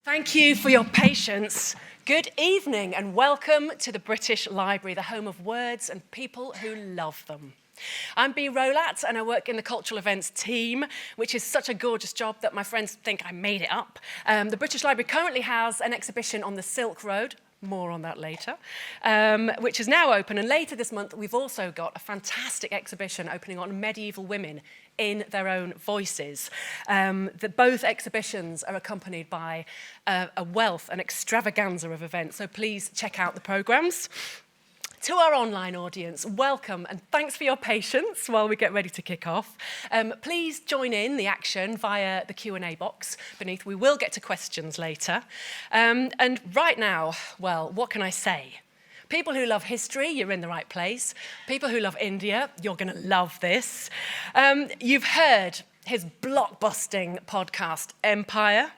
Thank you for your patience. Good evening and welcome to the British Library, the home of words and people who love them. I'm Bea Rolat and I work in the cultural events team, which is such a gorgeous job that my friends think I made it up. The British Library currently has an exhibition on the Silk Road, more on that later, which is now open. And later this month, we've also got a fantastic exhibition opening on medieval women in their own voices. Both exhibitions are accompanied by a wealth, an extravaganza of events. So please check out the programmes. To our online audience, welcome and thanks for your patience while we get ready to kick off. Please join in the action via the Q&A box beneath. We will get to questions later. And right now, well, what can I say? People who love history, you're in the right place. People who love India, you're going to love this. You've heard his blockbusting podcast, Empire.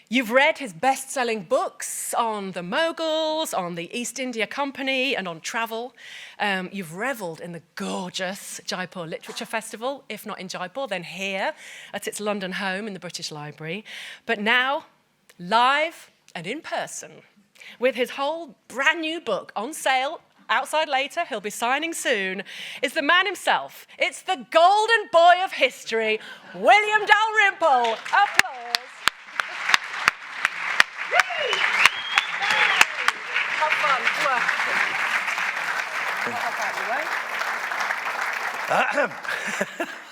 You've read his best-selling books on the Mughals, on the East India Company, and on travel. You've revelled in the gorgeous Jaipur Literature Festival. If not in Jaipur, then here at its London home in the British Library. But now, live and in person, with his whole brand new book on sale, outside later, he'll be signing soon, is the man himself. It's the golden boy of history, William Dalrymple. Applause.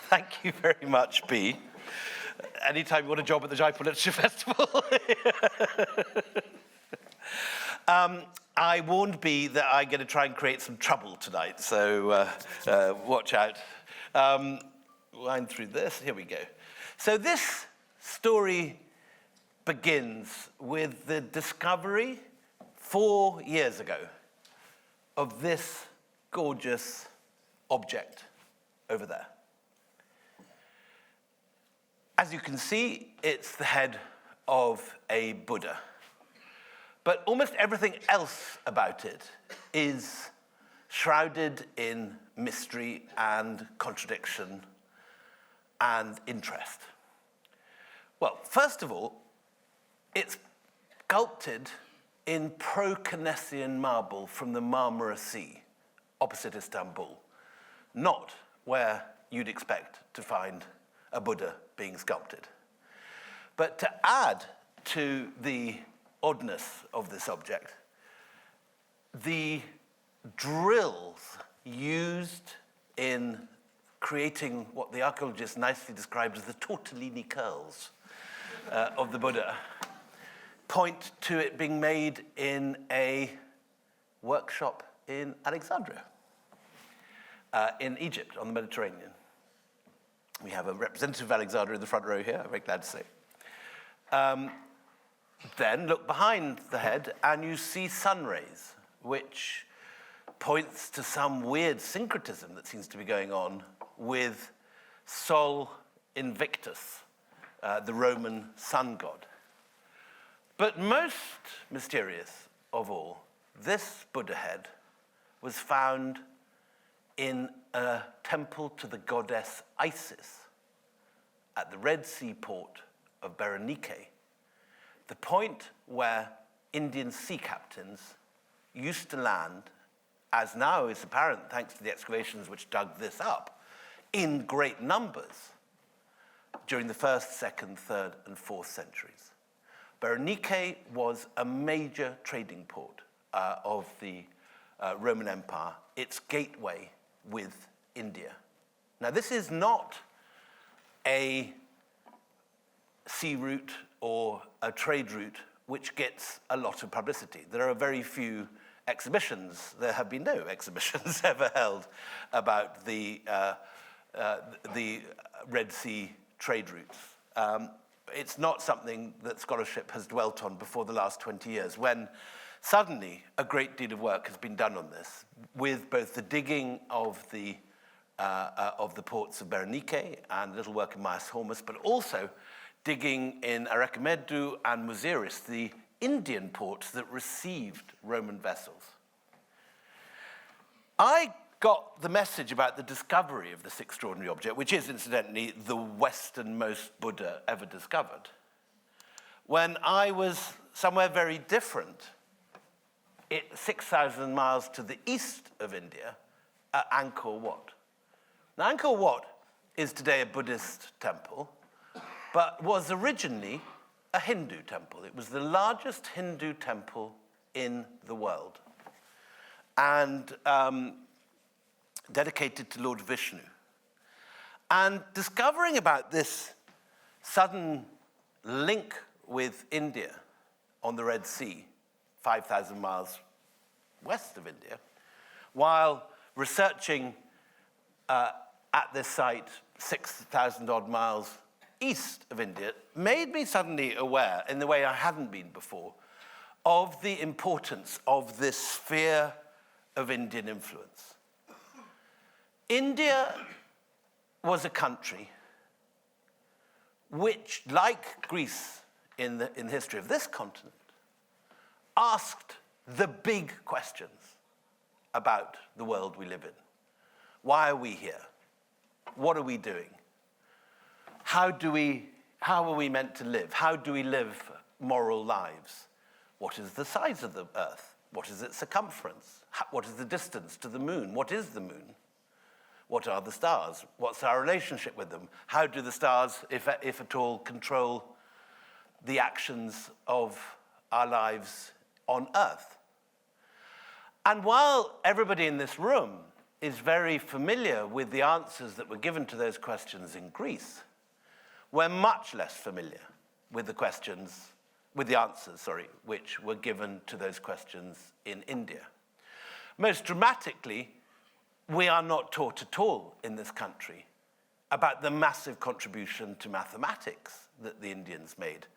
Thank you very much, Bea. Anytime you want a job at the Jaipur Literature Festival. I warned Bea that I'm going to try and create some trouble tonight, so watch out. Wind through this. Here we go. So this story begins with the discovery 4 years ago of this gorgeous object over there. As you can see, it's the head of a Buddha. But almost everything else about it is shrouded in mystery and contradiction and interest. Well, first of all, it's sculpted in Pro-Canessian marble from the Marmara Sea, opposite Istanbul, not where you'd expect to find a Buddha being sculpted. But to add to the oddness of this object, the drills used in creating what the archaeologist nicely described as the tortellini curls of the Buddha point to it being made in a workshop in Alexandria, in Egypt, on the Mediterranean. We have a representative of Alexandria in the front row here, I'm very glad to say. Then look behind the head and you see sun rays, which points to some weird syncretism that seems to be going on with Sol Invictus, the Roman sun god. But most mysterious of all, this Buddha head was found in a temple to the goddess Isis at the Red Sea port of Berenike, the point where Indian sea captains used to land, as now is apparent thanks to the excavations which dug this up, in great numbers during the 1st, 2nd, 3rd, and 4th centuries. Berenike was a major trading port of the Roman Empire, its gateway with India. Now, this is not a sea route or a trade route which gets a lot of publicity. There are very few exhibitions. There have been no exhibitions ever held about the Red Sea trade routes. It's not something that scholarship has dwelt on before the last 20 years, when suddenly a great deal of work has been done on this, with both the digging of the ports of Berenike and a little work in Myas Hormuz, but also digging in Archimedu and Muziris, the Indian ports that received Roman vessels. I got the message about the discovery of this extraordinary object, which is incidentally the westernmost Buddha ever discovered, when I was somewhere very different, 6,000 miles to the east of India, at Angkor Wat. Now, Angkor Wat is today a Buddhist temple, but was originally a Hindu temple. It was the largest Hindu temple in the world, and dedicated to Lord Vishnu. And discovering about this sudden link with India on the Red Sea, 5,000 miles west of India, while researching at this site 6,000 odd miles east of India, made me suddenly aware, in the way I hadn't been before, of the importance of this sphere of Indian influence. India was a country which, like Greece in the history of this continent, asked the big questions about the world we live in. Why are we here? What are we doing? How are we meant to live? How do we live moral lives? What is the size of the Earth? What is its circumference? What is the distance to the moon? What is the moon? What are the stars? What's our relationship with them? How do the stars, if at all, control the actions of our lives on Earth? And while everybody in this room is very familiar with the answers that were given to those questions in Greece, we're much less familiar with the answers, which were given to those questions in India. Most dramatically, we are not taught at all in this country about the massive contribution to mathematics that the Indians made.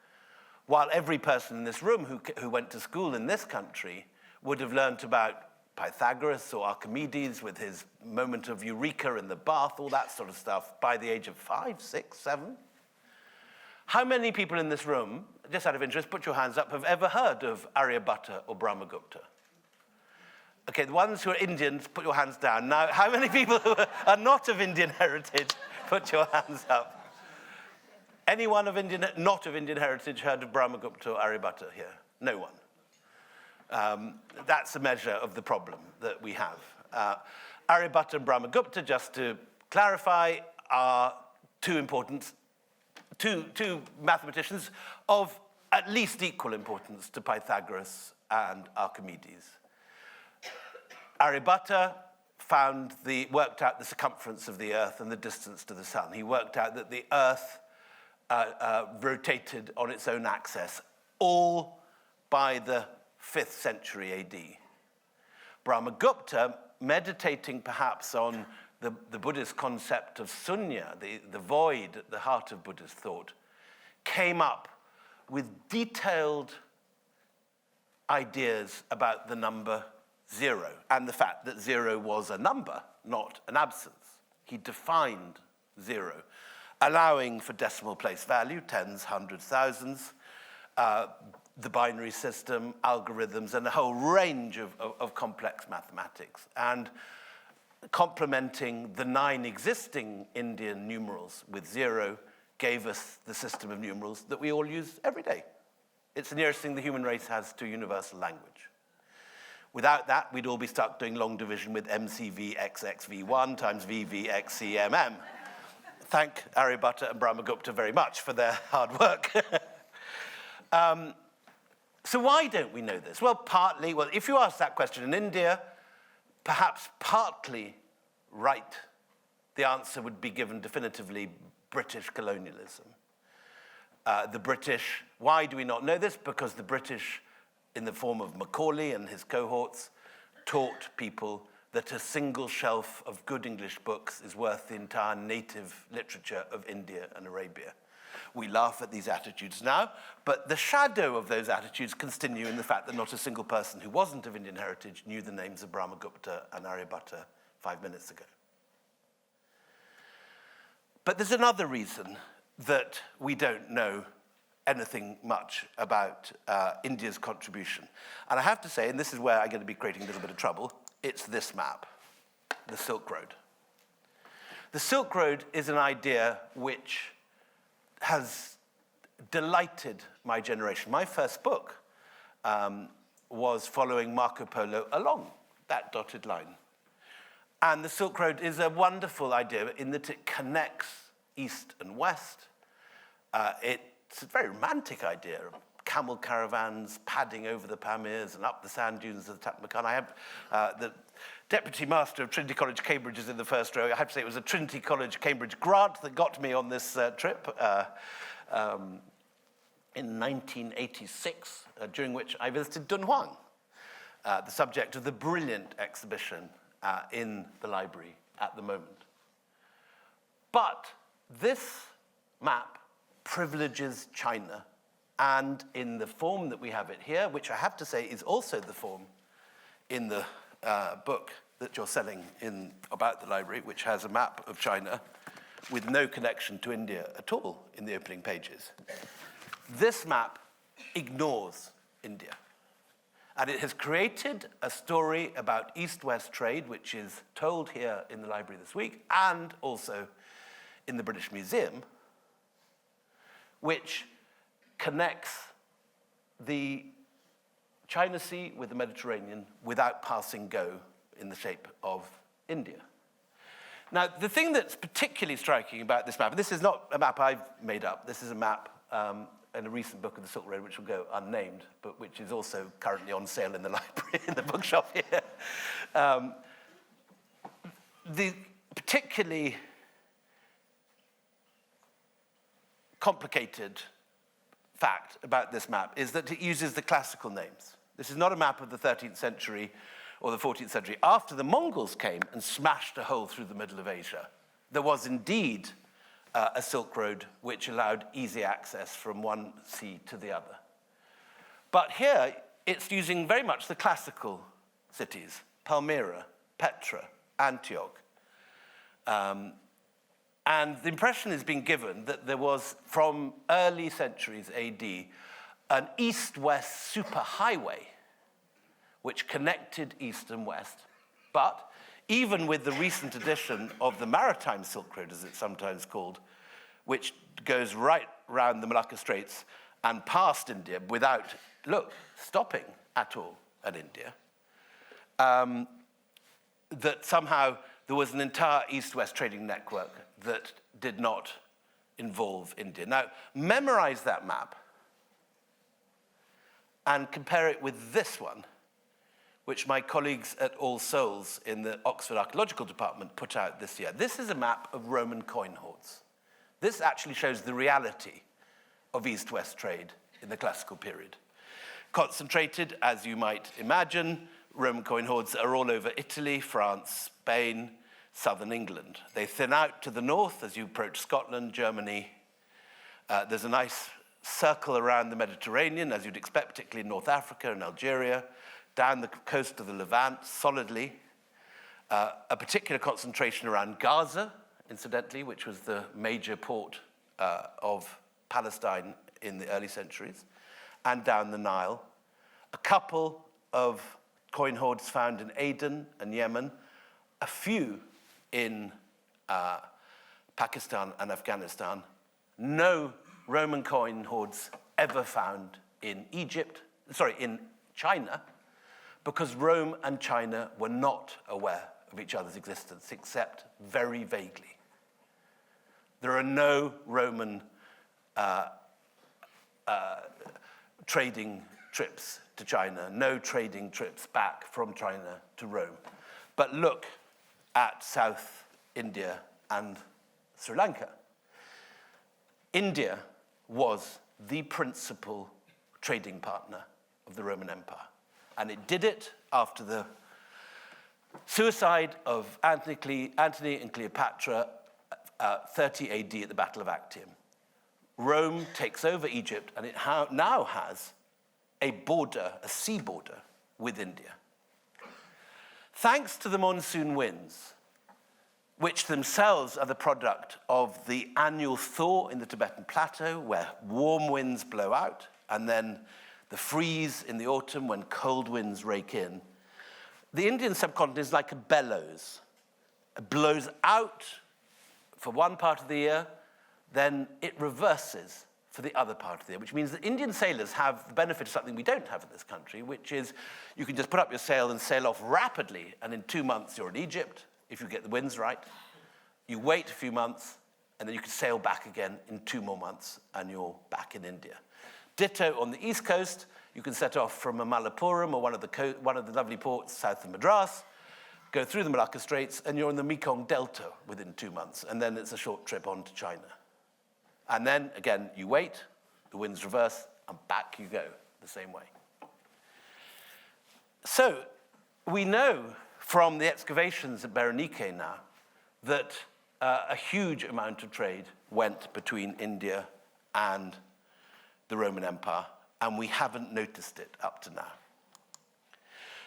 While every person in this room who went to school in this country would have learnt about Pythagoras or Archimedes with his moment of eureka in the bath, all that sort of stuff, by the age of 5, 6, 7. How many people in this room, just out of interest, put your hands up, have ever heard of Aryabhatta or Brahmagupta? Okay, the ones who are Indians, put your hands down. Now, how many people who are not of Indian heritage, put your hands up? Anyone not of Indian heritage heard of Brahmagupta or Aryabhatta here? No one. That's a measure of the problem that we have. Aryabhatta and Brahmagupta, just to clarify, are two mathematicians of at least equal importance to Pythagoras and Archimedes. Aryabhatta worked out the circumference of the Earth and the distance to the sun. He worked out that the Earth rotated on its own axis, all by the 5th century AD. Brahmagupta, meditating perhaps on the Buddhist concept of sunya, the void at the heart of Buddhist thought, came up with detailed ideas about the number 0 and the fact that 0 was a number, not an absence. He defined 0, allowing for decimal place value, tens, hundreds, thousands, the binary system, algorithms, and a whole range of complex mathematics, and complementing the 9 existing Indian numerals with 0 gave us the system of numerals that we all use every day. It's the nearest thing the human race has to universal language. Without that, we'd all be stuck doing long division with MCV XXV1 times VV Thank Aryabhatta and Brahmagupta very much for their hard work. So why don't we know this? Well, if you ask that question in India, perhaps partly right, the answer would be given definitively: British colonialism. The British, why do we not know this? Because the British, in the form of Macaulay and his cohorts, taught people that a single shelf of good English books is worth the entire native literature of India and Arabia. We laugh at these attitudes now, but the shadow of those attitudes continue in the fact that not a single person who wasn't of Indian heritage knew the names of Brahmagupta and Aryabhatta 5 minutes ago. But there's another reason that we don't know anything much about India's contribution. And I have to say, and this is where I'm going to be creating a little bit of trouble, it's this map, the Silk Road. The Silk Road is an idea which has delighted my generation. My first book was following Marco Polo along that dotted line. And the Silk Road is a wonderful idea in that it connects East and West. It's a very romantic idea. Camel caravans padding over the Pamirs and up the sand dunes of the Taklamakan. I have the Deputy Master of Trinity College, Cambridge is in the first row. I have to say it was a Trinity College, Cambridge grant that got me on this trip in 1986, during which I visited Dunhuang, the subject of the brilliant exhibition in the library at the moment. But this map privileges China, and in the form that we have it here, which I have to say is also the form in the book that you're selling about the library, which has a map of China with no connection to India at all in the opening pages. This map ignores India. And it has created a story about East-West trade, which is told here in the library this week, and also in the British Museum, which connects the China Sea with the Mediterranean without passing go in the shape of India. Now, the thing that's particularly striking about this map, and this is not a map I've made up, this is a map in a recent book of the Silk Road, which will go unnamed, but which is also currently on sale in the library, in the bookshop here. The particularly complicated fact about this map is that it uses the classical names. This is not a map of the 13th century or the 14th century. After the Mongols came and smashed a hole through the middle of Asia, there was indeed a Silk Road which allowed easy access from one sea to the other. But here, it's using very much the classical cities, Palmyra, Petra, Antioch. And the impression is being given that there was, from early centuries AD, an east-west superhighway which connected east and west. But even with the recent addition of the Maritime Silk Road, as it's sometimes called, which goes right round the Malacca Straits and past India without, stopping at all at India, that somehow there was an entire east-west trading network that did not involve India. Now, memorize that map and compare it with this one, which my colleagues at All Souls in the Oxford Archaeological Department put out this year. This is a map of Roman coin hoards. This actually shows the reality of East-West trade in the classical period. Concentrated, as you might imagine, Roman coin hoards are all over Italy, France, Spain, southern England. They thin out to the north as you approach Scotland, Germany. There's a nice circle around the Mediterranean, as you'd expect, particularly in North Africa and Algeria, down the coast of the Levant, solidly. A particular concentration around Gaza, incidentally, which was the major port of Palestine in the early centuries, and down the Nile. A couple of coin hoards found in Aden and Yemen, a few in Pakistan and Afghanistan. No Roman coin hoards ever found in in China, because Rome and China were not aware of each other's existence, except very vaguely. There are no Roman trading trips to China, no trading trips back from China to Rome. But look at South India and Sri Lanka. India was the principal trading partner of the Roman Empire. And it did it after the suicide of Antony and Cleopatra, 30 AD at the Battle of Actium. Rome takes over Egypt, and it now has a border, a sea border, with India. Thanks to the monsoon winds, which themselves are the product of the annual thaw in the Tibetan plateau, where warm winds blow out, and then the freeze in the autumn when cold winds rake in, the Indian subcontinent is like a bellows. It blows out for one part of the year, then it reverses for the other part of the year, which means that Indian sailors have the benefit of something we don't have in this country, which is you can just put up your sail and sail off rapidly, and in 2 months you're in Egypt, if you get the winds right. You wait a few months, and then you can sail back again in 2 more months, and you're back in India. Ditto on the East Coast, you can set off from Mallappuram or one of the lovely ports south of Madras, go through the Malacca Straits, and you're in the Mekong Delta within 2 months, and then it's a short trip on to China. And then, again, you wait, the winds reverse, and back you go the same way. So we know from the excavations at Berenike now that a huge amount of trade went between India and the Roman Empire, and we haven't noticed it up to now.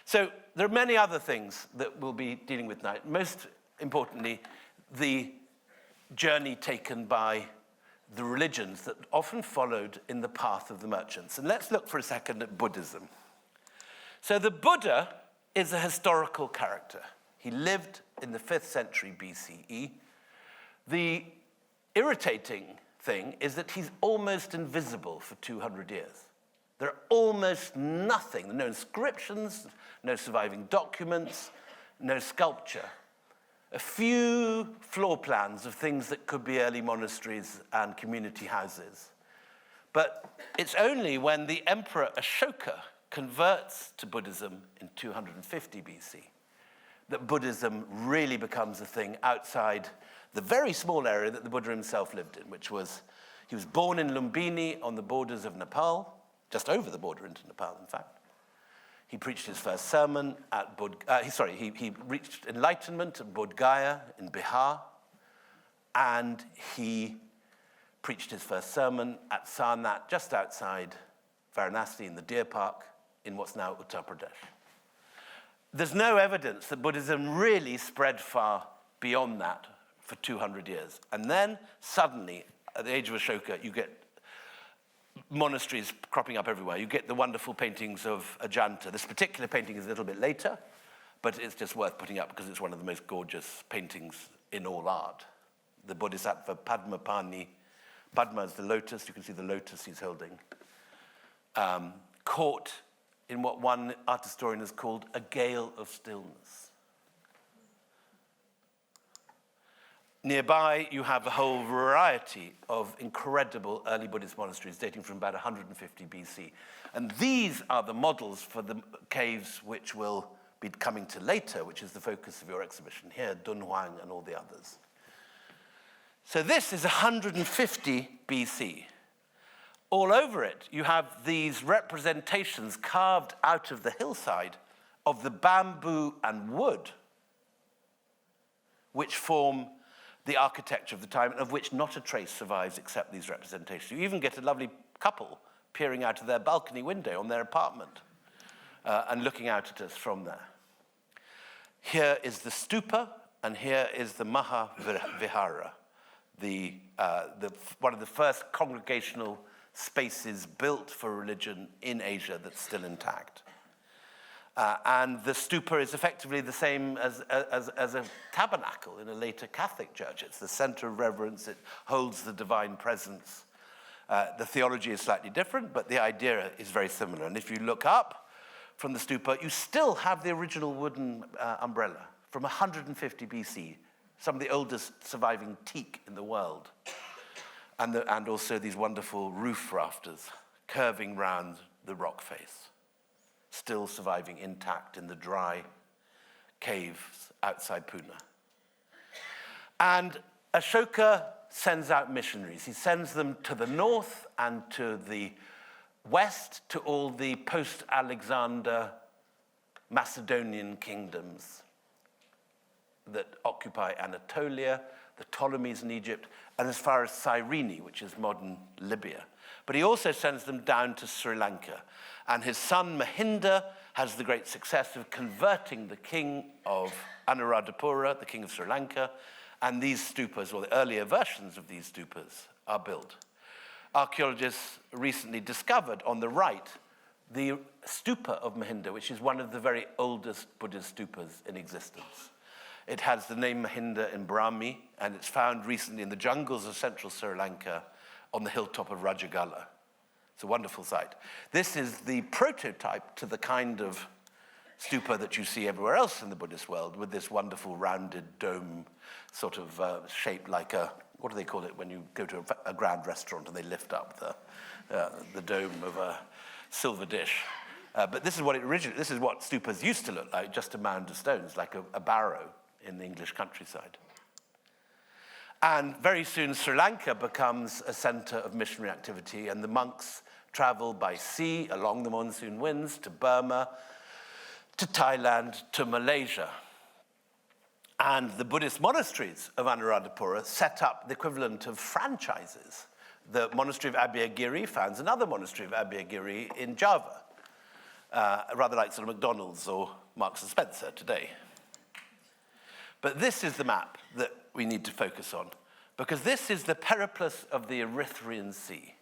So there are many other things that we'll be dealing with now. Most importantly, the journey taken by the religions that often followed in the path of the merchants. And let's look for a second at Buddhism. So the Buddha is a historical character. He lived in the 5th century BCE. The irritating thing is that he's almost invisible for 200 years. There are almost nothing, no inscriptions, no surviving documents, no sculpture. A few floor plans of things that could be early monasteries and community houses. But it's only when the Emperor Ashoka converts to Buddhism in 250 BC that Buddhism really becomes a thing outside the very small area that the Buddha himself lived in, which was, he was born in Lumbini on the borders of Nepal, just over the border into Nepal, in fact. He preached his first sermon at he reached enlightenment at Bodh Gaya in Bihar, and he preached his first sermon at Sarnath, just outside Varanasi in the deer park in what's now Uttar Pradesh. There's no evidence that Buddhism really spread far beyond that for 200 years. And then suddenly, at the age of Ashoka, you get monasteries cropping up everywhere. You get the wonderful paintings of Ajanta. This particular painting is a little bit later, but it's just worth putting up because it's one of the most gorgeous paintings in all art. The Bodhisattva Padmapani. Padma is the lotus. You can see the lotus he's holding. Caught in what one art historian has called a gale of stillness. Nearby, you have a whole variety of incredible early Buddhist monasteries dating from about 150 BC. And these are the models for the caves which will be coming to later, which is the focus of your exhibition here, Dunhuang and all the others. So this is 150 BC. All over it, you have these representations carved out of the hillside of the bamboo and wood, which form the architecture of the time, of which not a trace survives except these representations. You even get a lovely couple peering out of their balcony window on their apartment and looking out at us from there. Here is the stupa, and here is the Mahavihara, one of the first congregational spaces built for religion in Asia that's still intact. And the stupa is effectively the same as a tabernacle in a later Catholic church. It's the center of reverence. It holds the divine presence. The theology is slightly different, but the idea is very similar. And if you look up from the stupa, you still have the original wooden umbrella from 150 BC, some of the oldest surviving teak in the world. And also these wonderful roof rafters curving round the rock face, still surviving intact in the dry caves outside Pune. And Ashoka sends out missionaries. He sends them to the north and to the west, to all the post-Alexander Macedonian kingdoms that occupy Anatolia, the Ptolemies in Egypt, and as far as Cyrene, which is modern Libya. But he also sends them down to Sri Lanka. And his son Mahinda has the great success of converting the king of Anuradhapura, the king of Sri Lanka, and these stupas, or the earlier versions of these stupas, are built. Archaeologists recently discovered on the right the stupa of Mahinda, which is one of the very oldest Buddhist stupas in existence. It has the name Mahinda in Brahmi, and it's found recently in the jungles of central Sri Lanka on the hilltop of Rajagala. It's a wonderful site. This is the prototype to the kind of stupa that you see everywhere else in the Buddhist world, with this wonderful rounded dome sort of shape like a, what do they call it when you go to a grand restaurant and they lift up the dome of a silver dish. But this is what stupas used to look like, just a mound of stones, like a barrow in the English countryside. And very soon Sri Lanka becomes a center of missionary activity, and the monks travel by sea along the monsoon winds to Burma, to Thailand, to Malaysia. And the Buddhist monasteries of Anuradhapura set up the equivalent of franchises. The monastery of Abhayagiri founds another monastery of Abhayagiri in Java, rather like sort of McDonald's or Marks and Spencer today. But this is the map that we need to focus on, because this is the periplus of the Erythraean Sea,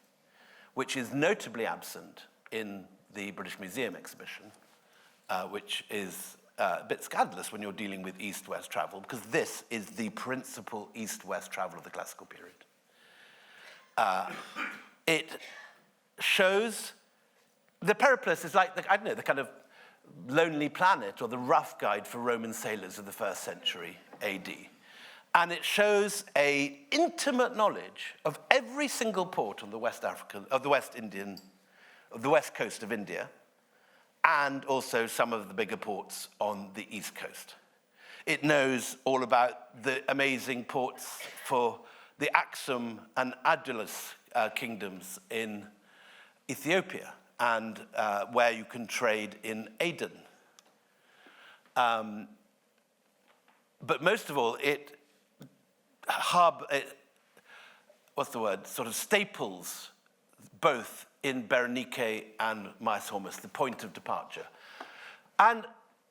which is notably absent in the British Museum exhibition, which is a bit scandalous when you're dealing with east-west travel, because this is the principal east-west travel of the classical period. It shows, the periplus is like, the kind of Lonely Planet or the Rough Guide for Roman sailors of the 1st century AD. And it shows an intimate knowledge of every single port on the West coast of India, and also some of the bigger ports on the east coast. It knows all about the amazing ports for the Aksum and Adulis kingdoms in Ethiopia, and where you can trade in Aden. But most of all, sort of staples both in Berenike and Myas Hormuz, the point of departure. And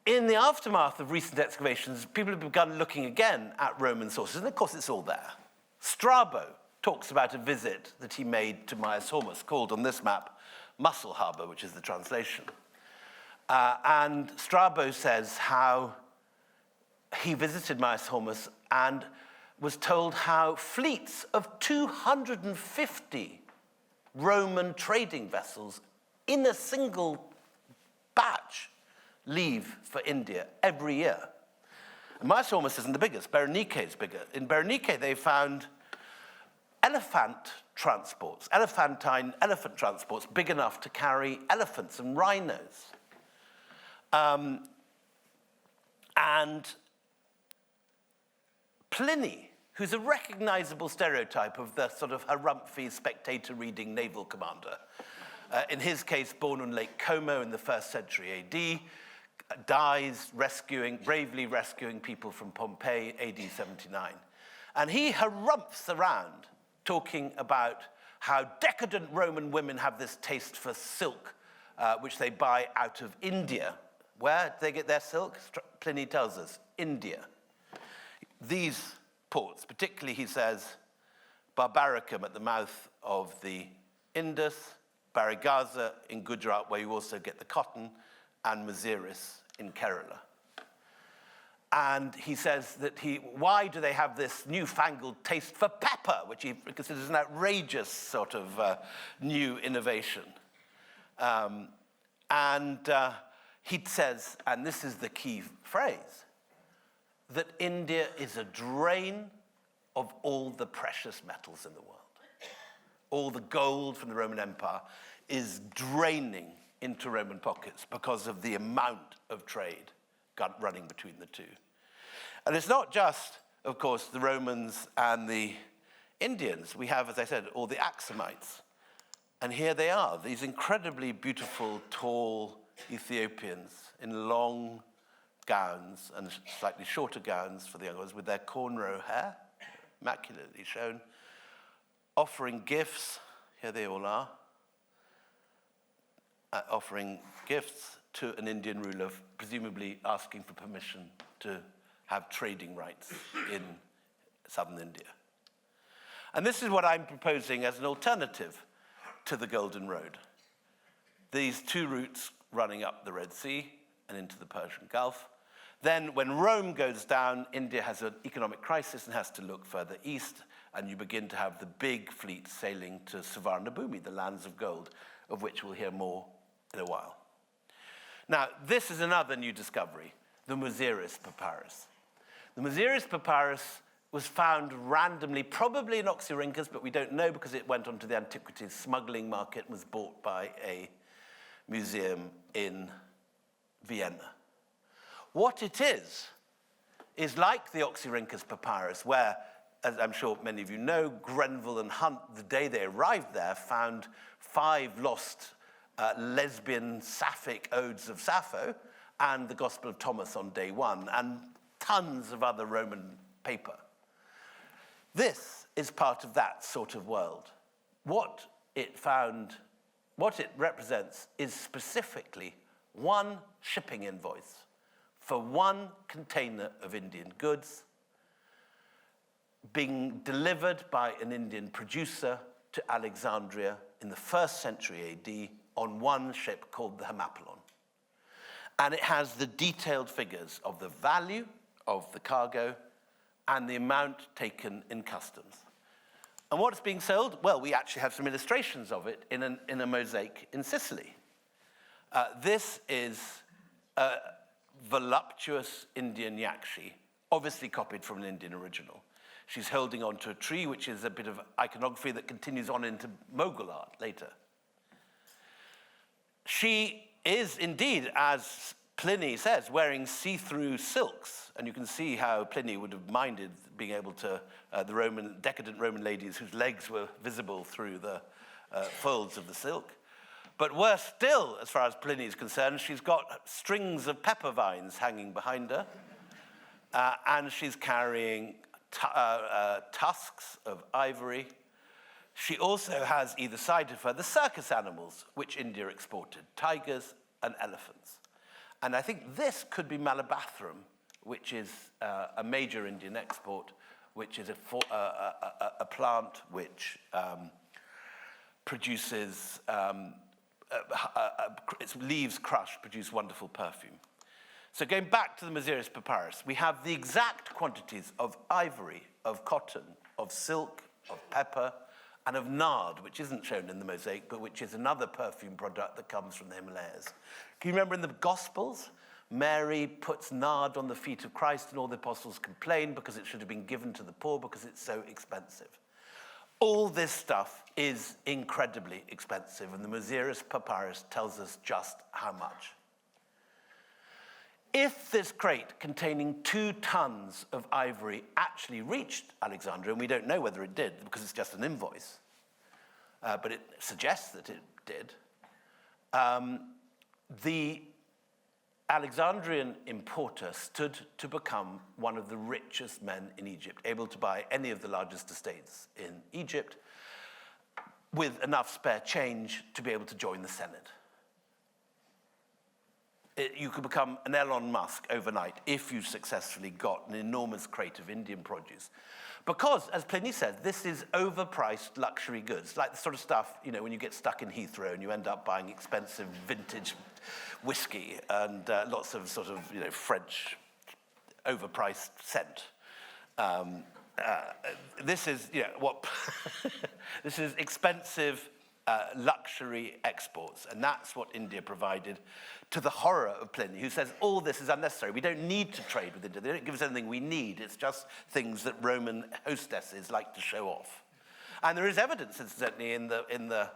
in the aftermath of recent excavations, people have begun looking again at Roman sources, and of course it's all there. Strabo talks about a visit that he made to Myas Hormuz, called on this map Mussel Harbour, which is the translation. And Strabo says how he visited Myas Hormuz and was told how fleets of 250 Roman trading vessels in a single batch leave for India every year. And Myas Hormuz isn't the biggest, Berenike is bigger. In Berenike, they found elephantine elephant transports big enough to carry elephants and rhinos. And Pliny, who's a recognizable stereotype of the sort of harumphy, spectator-reading naval commander, in his case, born on Lake Como in the 1st century AD, dies bravely rescuing people from Pompeii, AD 79. And he harumphs around talking about how decadent Roman women have this taste for silk, which they buy out of India. Where do they get their silk? Pliny tells us, India. These ports, particularly, he says, Barbaricum at the mouth of the Indus, Barigaza in Gujarat, where you also get the cotton, and Muziris in Kerala. And he says that why do they have this newfangled taste for pepper, which he considers an outrageous sort of new innovation. He says, and this is the key phrase, that India is a drain of all the precious metals in the world. All the gold from the Roman Empire is draining into Roman pockets because of the amount of trade running between the two. And it's not just, of course, the Romans and the Indians. We have, as I said, all the Aksumites. And here they are, these incredibly beautiful, tall Ethiopians in long gowns and slightly shorter gowns for the young ones with their cornrow hair, immaculately shown, offering gifts, here they all are, offering gifts to an Indian ruler, presumably asking for permission to have trading rights in southern India. And this is what I'm proposing as an alternative to the Golden Road. These two routes running up the Red Sea and into the Persian Gulf. Then when Rome goes down, India has an economic crisis and has to look further east, and you begin to have the big fleet sailing to Suvarnabhumi, the lands of gold, of which we'll hear more in a while. Now, this is another new discovery, the Muziris Papyrus. The Muziris Papyrus was found randomly, probably in Oxyrhynchus, but we don't know because it went onto the antiquities smuggling market and was bought by a museum in Vienna. What it is like the Oxyrhynchus Papyrus, where, as I'm sure many of you know, Grenville and Hunt, the day they arrived there, found 5 lost lesbian sapphic odes of Sappho and the Gospel of Thomas on day 1, and tons of other Roman paper. This is part of that sort of world. What it represents is specifically one shipping invoice for one container of Indian goods being delivered by an Indian producer to Alexandria in the 1st century AD on one ship called the Hermapylon. And it has the detailed figures of the value of the cargo and the amount taken in customs. And what's being sold? Well, we actually have some illustrations of it in a mosaic in Sicily. This is a voluptuous Indian yakshi, obviously copied from an Indian original. She's holding onto a tree, which is a bit of iconography that continues on into Mughal art later. She is indeed, as Pliny says, wearing see-through silks, and you can see how Pliny would have minded being able to, the decadent Roman ladies whose legs were visible through the folds of the silk. But worse still, as far as Pliny is concerned, she's got strings of pepper vines hanging behind her, and she's carrying tusks of ivory. She also has either side of her the circus animals, which India exported, tigers and elephants. And I think this could be Malabathrum, which is a major Indian export, which is a plant which produces, its leaves crushed produce wonderful perfume. So going back to the Muziris Papyrus, we have the exact quantities of ivory, of cotton, of silk, of pepper, and of nard, which isn't shown in the mosaic, but which is another perfume product that comes from the Himalayas. Can you remember in the Gospels, Mary puts nard on the feet of Christ and all the apostles complain because it should have been given to the poor because it's so expensive. All this stuff is incredibly expensive, and the Muziris Papyrus tells us just how much. If this crate containing 2 tons of ivory actually reached Alexandria, and we don't know whether it did because it's just an invoice, but it suggests that it did, the Alexandrian importer stood to become one of the richest men in Egypt, able to buy any of the largest estates in Egypt with enough spare change to be able to join the Senate. You could become an Elon Musk overnight if you successfully got an enormous crate of Indian produce. Because, as Pliny said, this is overpriced luxury goods, like the sort of stuff, you know, when you get stuck in Heathrow and you end up buying expensive vintage whiskey and lots of sort of, you know, French overpriced scent. This is, you know, what this is expensive luxury exports, and that's what India provided, to the horror of Pliny, who says all this is unnecessary. We don't need to trade with India. They don't give us anything we need. It's just things that Roman hostesses like to show off. And there is evidence, incidentally, in the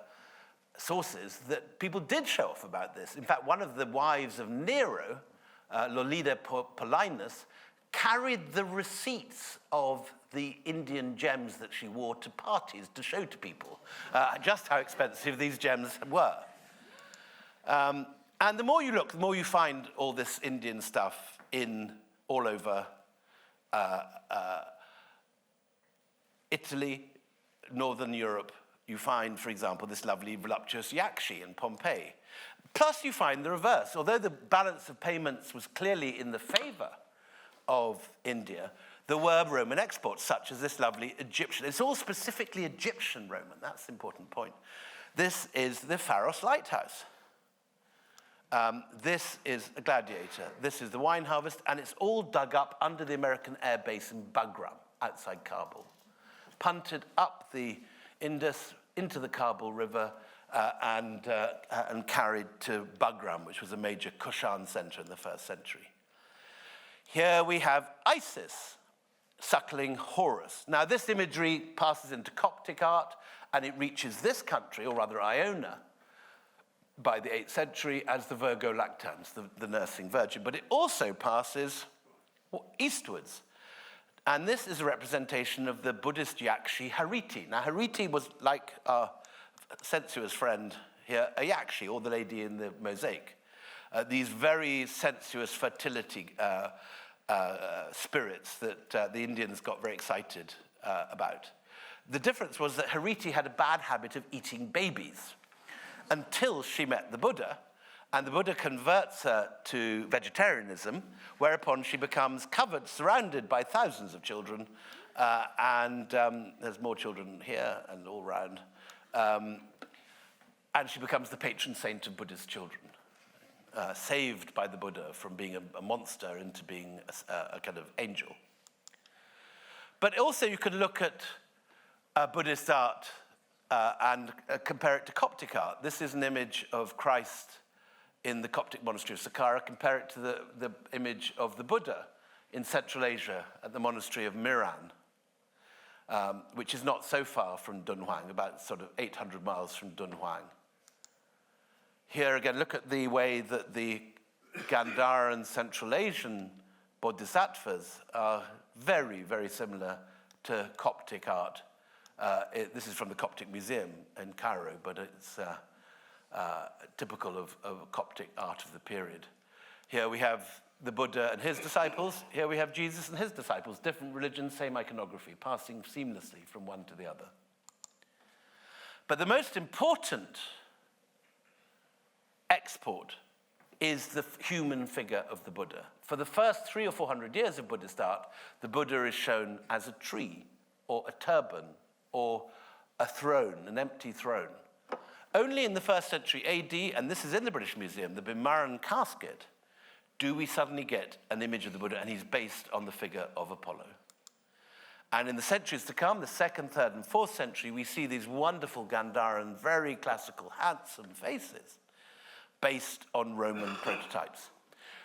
sources that people did show off about this. In fact, one of the wives of Nero, Lolita Paulinus, carried the receipts of the Indian gems that she wore to parties to show to people just how expensive these gems were. And the more you look, the more you find all this Indian stuff all over Italy, Northern Europe. You find, for example, this lovely voluptuous yakshi in Pompeii. Plus you find the reverse. Although the balance of payments was clearly in the favor of India, there were Roman exports, such as this lovely Egyptian. It's all specifically Egyptian Roman. That's the important point. This is the Pharos Lighthouse. This is a gladiator. This is the wine harvest, and it's all dug up under the American air base in Bagram, outside Kabul. Punted up the Indus into the Kabul River and carried to Bagram, which was a major Kushan center in the 1st century. Here we have Isis suckling Horus. Now, this imagery passes into Coptic art, and it reaches this country, or rather Iona, by the 8th century as the Virgo lactans, the nursing virgin. But it also passes eastwards. And this is a representation of the Buddhist Yakshi Hariti. Now, Hariti was like our sensuous friend here, a Yakshi, or the lady in the mosaic. These very sensuous fertility spirits that the Indians got very excited about. The difference was that Hariti had a bad habit of eating babies until she met the Buddha, and the Buddha converts her to vegetarianism, whereupon she becomes covered, surrounded by thousands of children, and there's more children here and all around, and she becomes the patron saint of Buddhist children, saved by the Buddha from being a monster into being a kind of angel. But also you could look at Buddhist art and compare it to Coptic art. This is an image of Christ in the Coptic monastery of Saqqara. Compare it to the image of the Buddha in Central Asia at the monastery of Miran, which is not so far from Dunhuang, about sort of 800 miles from Dunhuang. Here again, look at the way that the Gandharan Central Asian bodhisattvas are very, very similar to Coptic art. This is from the Coptic Museum in Cairo, but it's typical of Coptic art of the period. Here we have the Buddha and his disciples. Here we have Jesus and his disciples. Different religions, same iconography, passing seamlessly from one to the other. But the most important export is the human figure of the Buddha. For the first 300 or 400 years of Buddhist art, the Buddha is shown as a tree, or a turban, or a throne, an empty throne. Only in the 1st century AD, and this is in the British Museum, the Bimaran casket, do we suddenly get an image of the Buddha, and he's based on the figure of Apollo. And in the centuries to come, the 2nd, 3rd, and 4th century, we see these wonderful Gandharan, very classical, handsome faces based on Roman prototypes.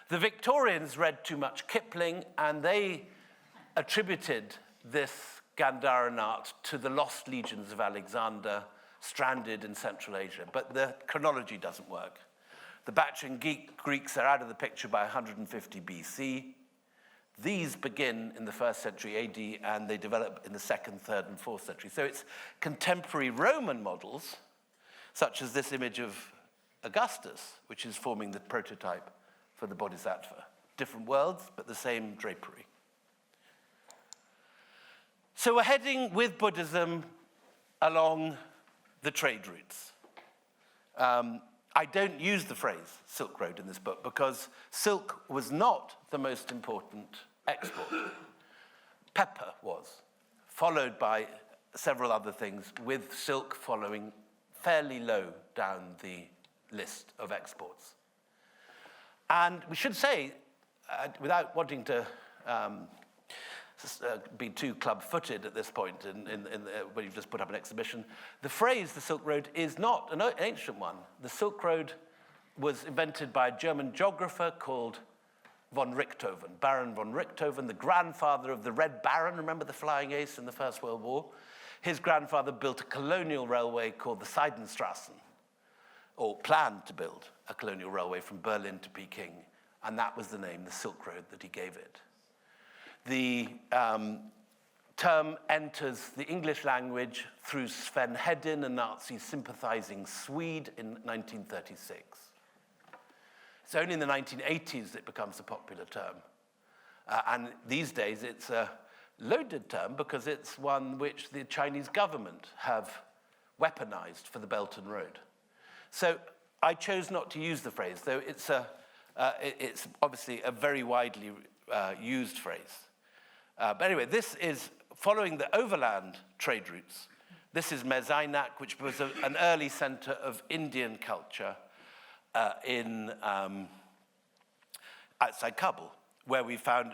The Victorians read too much Kipling, and they attributed this Gandharan art to the lost legions of Alexander, stranded in Central Asia. But the chronology doesn't work. The Bactrian Greeks are out of the picture by 150 BC. These begin in the 1st century AD, and they develop in the 2nd, 3rd, and 4th century. So it's contemporary Roman models, such as this image of Augustus, which is forming the prototype for the Bodhisattva. Different worlds, but the same drapery. So we're heading with Buddhism along the trade routes. I don't use the phrase Silk Road in this book because silk was not the most important export. Pepper was, followed by several other things, with silk following fairly low down the list of exports. And we should say, without wanting to be too club-footed at this point when you've just put up an exhibition, the phrase the Silk Road is not an ancient one. The Silk Road was invented by a German geographer called von Richthofen, Baron von Richthofen, the grandfather of the Red Baron. Remember the flying ace in the First World War? His grandfather built a colonial railway called the Seidenstrassen, or planned to build a colonial railway from Berlin to Peking, and that was the name, the Silk Road, that he gave it. The term enters the English language through Sven Hedin, a Nazi sympathizing Swede, in 1936. It's only in the 1980s that it becomes a popular term. And these days it's a loaded term because it's one which the Chinese government have weaponized for the Belt and Road. So I chose not to use the phrase, though it's obviously a very widely used phrase. But anyway, this is following the overland trade routes. This is Mezainak, which was an early center of Indian culture. outside Kabul, where we found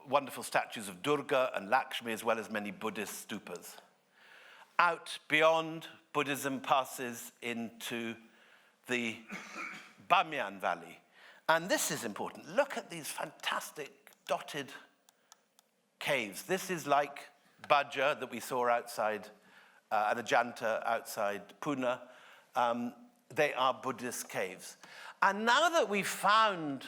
wonderful statues of Durga and Lakshmi, as well as many Buddhist stupas. Out beyond, Buddhism passes into the Bamiyan Valley. And this is important. Look at these fantastic dotted caves. This is like Baja that we saw outside, and Ajanta outside Pune. They are Buddhist caves. And now that we've found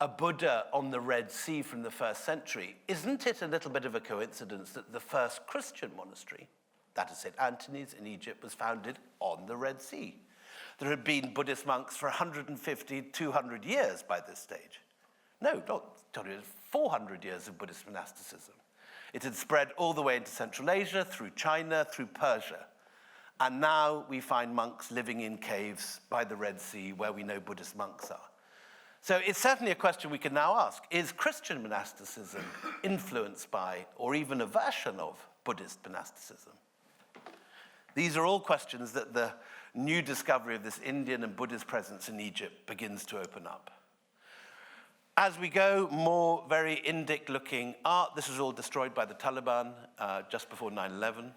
a Buddha on the Red Sea from the 1st century, isn't it a little bit of a coincidence that the first Christian monastery, that is St. Anthony's in Egypt, was founded on the Red Sea? There had been Buddhist monks for 150, 200 years by this stage. No, not 200 years, 400 years of Buddhist monasticism. It had spread all the way into Central Asia, through China, through Persia. And now we find monks living in caves by the Red Sea where we know Buddhist monks are. So it's certainly a question we can now ask. Is Christian monasticism influenced by, or even a version of, Buddhist monasticism? These are all questions that the new discovery of this Indian and Buddhist presence in Egypt begins to open up. As we go, more very Indic-looking art. This was all destroyed by the Taliban just before 9/11.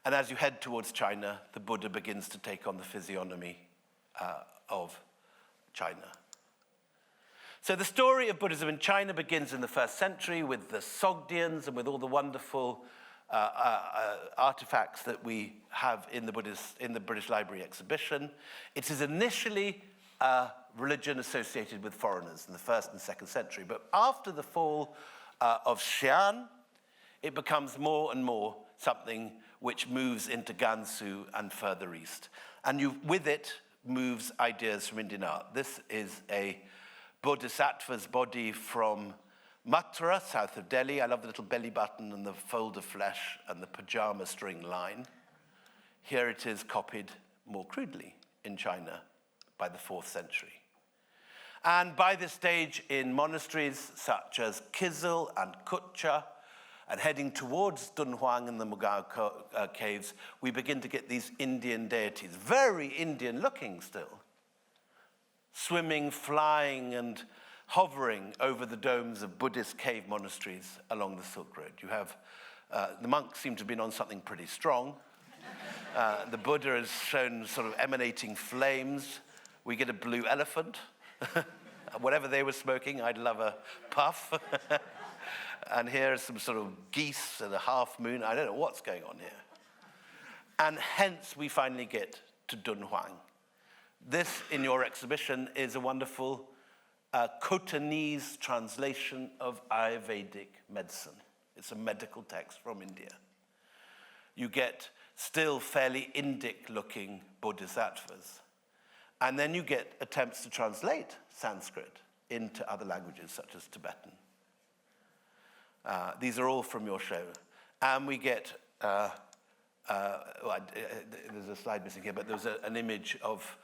And as you head towards China, the Buddha begins to take on the physiognomy of China. So the story of Buddhism in China begins in the 1st century with the Sogdians and with all the wonderful artifacts that we have in the British Library exhibition. It is initially a religion associated with foreigners in the 1st and 2nd century. But after the fall of Xi'an, it becomes more and more something which moves into Gansu and further east. And with it moves ideas from Indian art. This is a bodhisattva's body from Mathura, south of Delhi. I love the little belly button and the fold of flesh and the pajama string line. Here it is copied more crudely in China by the 4th century. And by this stage, in monasteries such as Kizil and Kutcha, and heading towards Dunhuang and the Mogao caves, we begin to get these Indian deities, very Indian-looking still, swimming, flying, and hovering over the domes of Buddhist cave monasteries along the Silk Road. You have, the monks seem to have been on something pretty strong. The Buddha is shown sort of emanating flames. We get a blue elephant. Whatever they were smoking, I'd love a puff. And here's some sort of geese and a half moon. I don't know what's going on here. And hence we finally get to Dunhuang. This, in your exhibition, is a wonderful Khotanese translation of Ayurvedic medicine. It's a medical text from India. You get still fairly Indic-looking bodhisattvas. And then you get attempts to translate Sanskrit into other languages, such as Tibetan. These are all from your show. And we get, there's a slide missing here, but there's an image of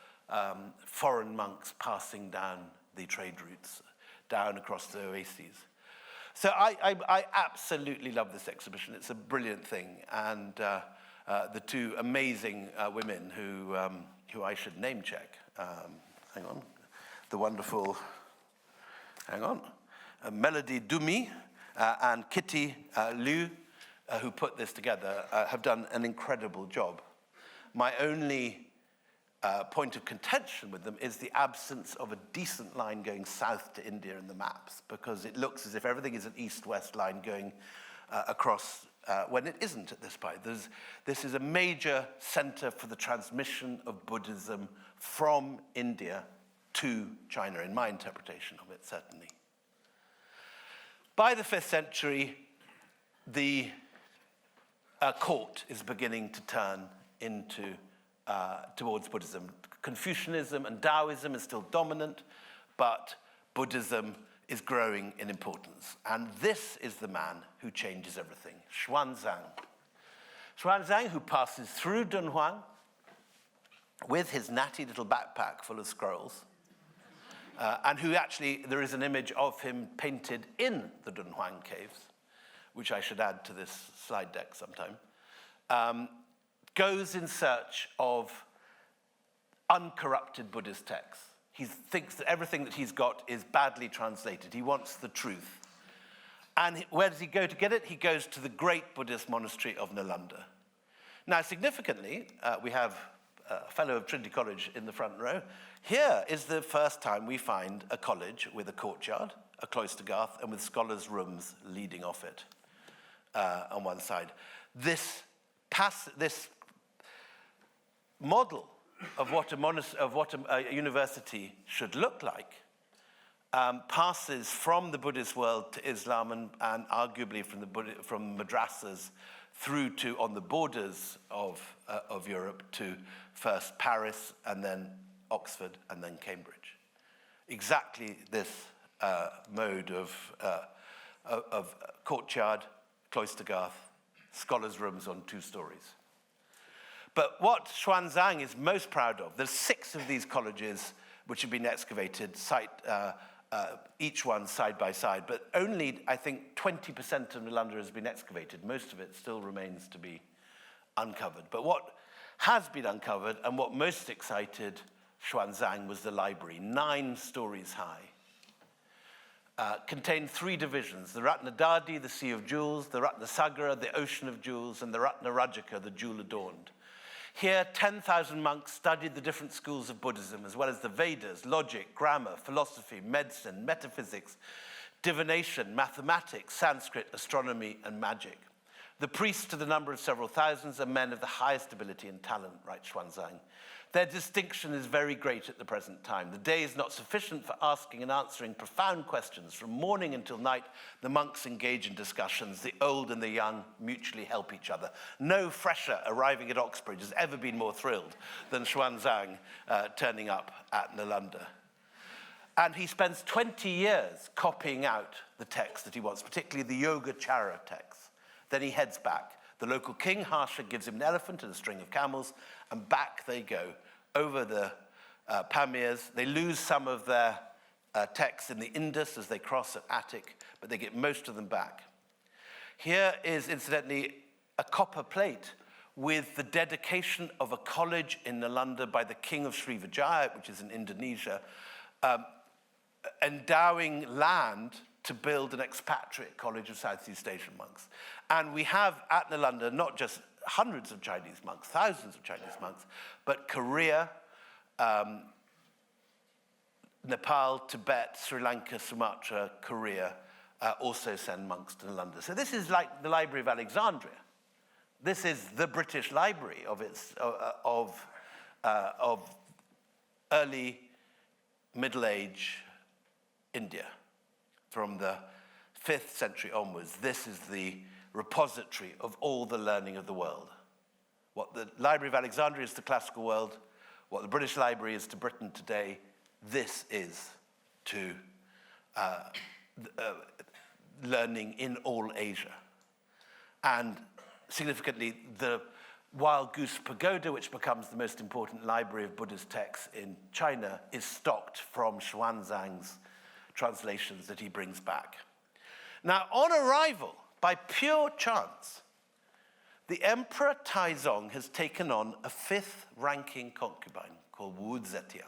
foreign monks passing down the trade routes, down across the oases. So I absolutely love this exhibition. It's a brilliant thing. And the two amazing women who I should name check. Hang on. The wonderful, Melody Dumi and Kitty Liu, who put this together, have done an incredible job. My only point of contention with them is the absence of a decent line going south to India in the maps, because it looks as if everything is an east-west line going across when it isn't at this point. This is a major center for the transmission of Buddhism from India to China, in my interpretation of it, certainly. By the 5th century, the court is beginning to turn towards Buddhism. Confucianism and Taoism is still dominant, but Buddhism is growing in importance. And this is the man who changes everything, Xuanzang. Xuanzang, who passes through Dunhuang with his natty little backpack full of scrolls, and who actually, there is an image of him painted in the Dunhuang caves, which I should add to this slide deck sometime, goes in search of uncorrupted Buddhist texts. He thinks that everything that he's got is badly translated. He wants the truth. And where does he go to get it? He goes to the great Buddhist monastery of Nalanda. Now, significantly, we have a fellow of Trinity College in the front row. Here is the first time we find a college with a courtyard, a cloister garth, and with scholars' rooms leading off it on one side. This model of what a university should look like passes from the Buddhist world to Islam and arguably from madrasas through to on the borders of Europe to first Paris and then Oxford and then Cambridge. Exactly this mode of courtyard, cloister garth, scholars' rooms on 2 stories. But what Xuanzang is most proud of, there's 6 of these colleges which have been excavated, each one side by side, but only, I think, 20% of Nalanda has been excavated. Most of it still remains to be uncovered. But what has been uncovered, and what most excited Xuanzang, was the library, 9 stories high. Contained 3 divisions, the Ratnadadi, the Sea of Jewels, the Ratnasagara, the Ocean of Jewels, and the Ratnarajaka, the Jewel Adorned. Here, 10,000 monks studied the different schools of Buddhism, as well as the Vedas, logic, grammar, philosophy, medicine, metaphysics, divination, mathematics, Sanskrit, astronomy, and magic. The priests, to the number of several thousands, are men of the highest ability and talent, writes Xuanzang. Their distinction is very great at the present time. The day is not sufficient for asking and answering profound questions. From morning until night, the monks engage in discussions. The old and the young mutually help each other. No fresher arriving at Oxbridge has ever been more thrilled than Xuanzang turning up at Nalanda. And he spends 20 years copying out the text that he wants, particularly the Yogacara text. Then he heads back. The local king, Harsha, gives him an elephant and a string of camels, and back they go over the Pamirs. They lose some of their texts in the Indus as they cross at Attic, but they get most of them back. Here is, incidentally, a copper plate with the dedication of a college in Nalanda by the king of Srivijaya, which is in Indonesia, endowing land to build an expatriate college of Southeast Asian monks. And we have at Nalanda not just hundreds of Chinese monks, thousands of Chinese monks, but Korea, Nepal, Tibet, Sri Lanka, Sumatra, Korea also send monks to Nalanda. So this is like the Library of Alexandria. This is the British Library of early Middle Age India. From the 5th century onwards, this is the repository of all the learning of the world. What the Library of Alexandria is to the classical world, what the British Library is to Britain today, this is to learning in all Asia. And significantly, the Wild Goose Pagoda, which becomes the most important library of Buddhist texts in China, is stocked from Xuanzang's translations that he brings back. Now, on arrival, by pure chance, the Emperor Taizong has taken on a 5th-ranking concubine called Wu Zetian.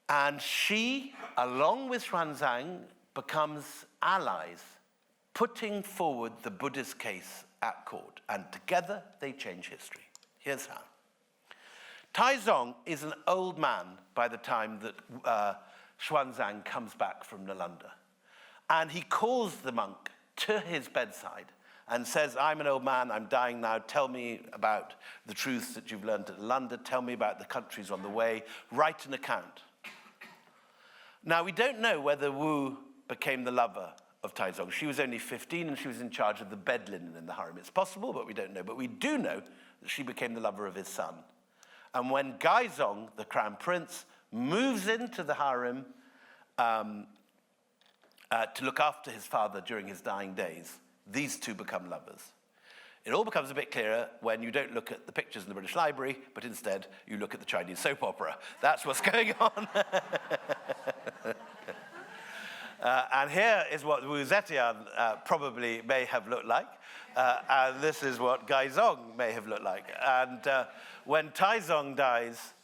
And she, along with Xuanzang, becomes allies, putting forward the Buddhist case at court. And together, they change history. Here's how. Taizong is an old man by the time that Xuanzang comes back from Nalanda. And he calls the monk to his bedside and says, I'm an old man, I'm dying now, tell me about the truths that you've learned at Nalanda, tell me about the countries on the way, write an account. Now, we don't know whether Wu became the lover of Taizong. She was only 15 and she was in charge of the bed linen in the harem. It's possible, but we don't know. But we do know that she became the lover of his son. And when Gaizong, the crown prince, moves into the harem to look after his father during his dying days, these two become lovers. It all becomes a bit clearer when you don't look at the pictures in the British Library, but instead you look at the Chinese soap opera. That's what's going on. And here is what Wu Zetian probably may have looked like. And this is what Gaizong may have looked like. And when Taizong dies,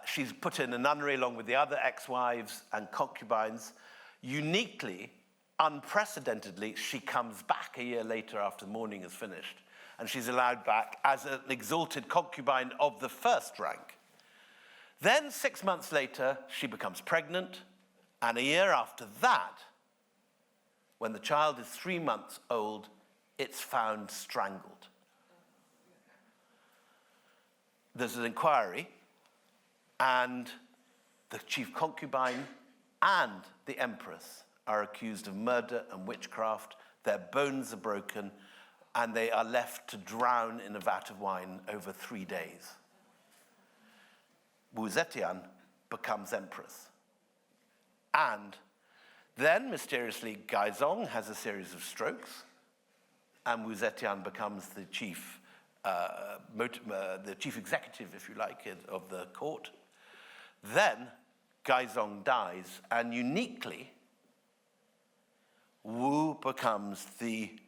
she's put in a nunnery along with the other ex-wives and concubines. Uniquely, unprecedentedly, she comes back a year later after the mourning is finished, and she's allowed back as an exalted concubine of the first rank. Then 6 months later, she becomes pregnant, and a year after that, when the child is 3 months old, it's found strangled. There's an inquiry, and the chief concubine and the empress are accused of murder and witchcraft. Their bones are broken, and they are left to drown in a vat of wine over 3 days. Wu Zetian becomes empress. And then, mysteriously, Gaizong has a series of strokes, and Wu Zetian becomes the chief executive, if you like, of the court. Then Gaizong dies, and uniquely, Wu becomes the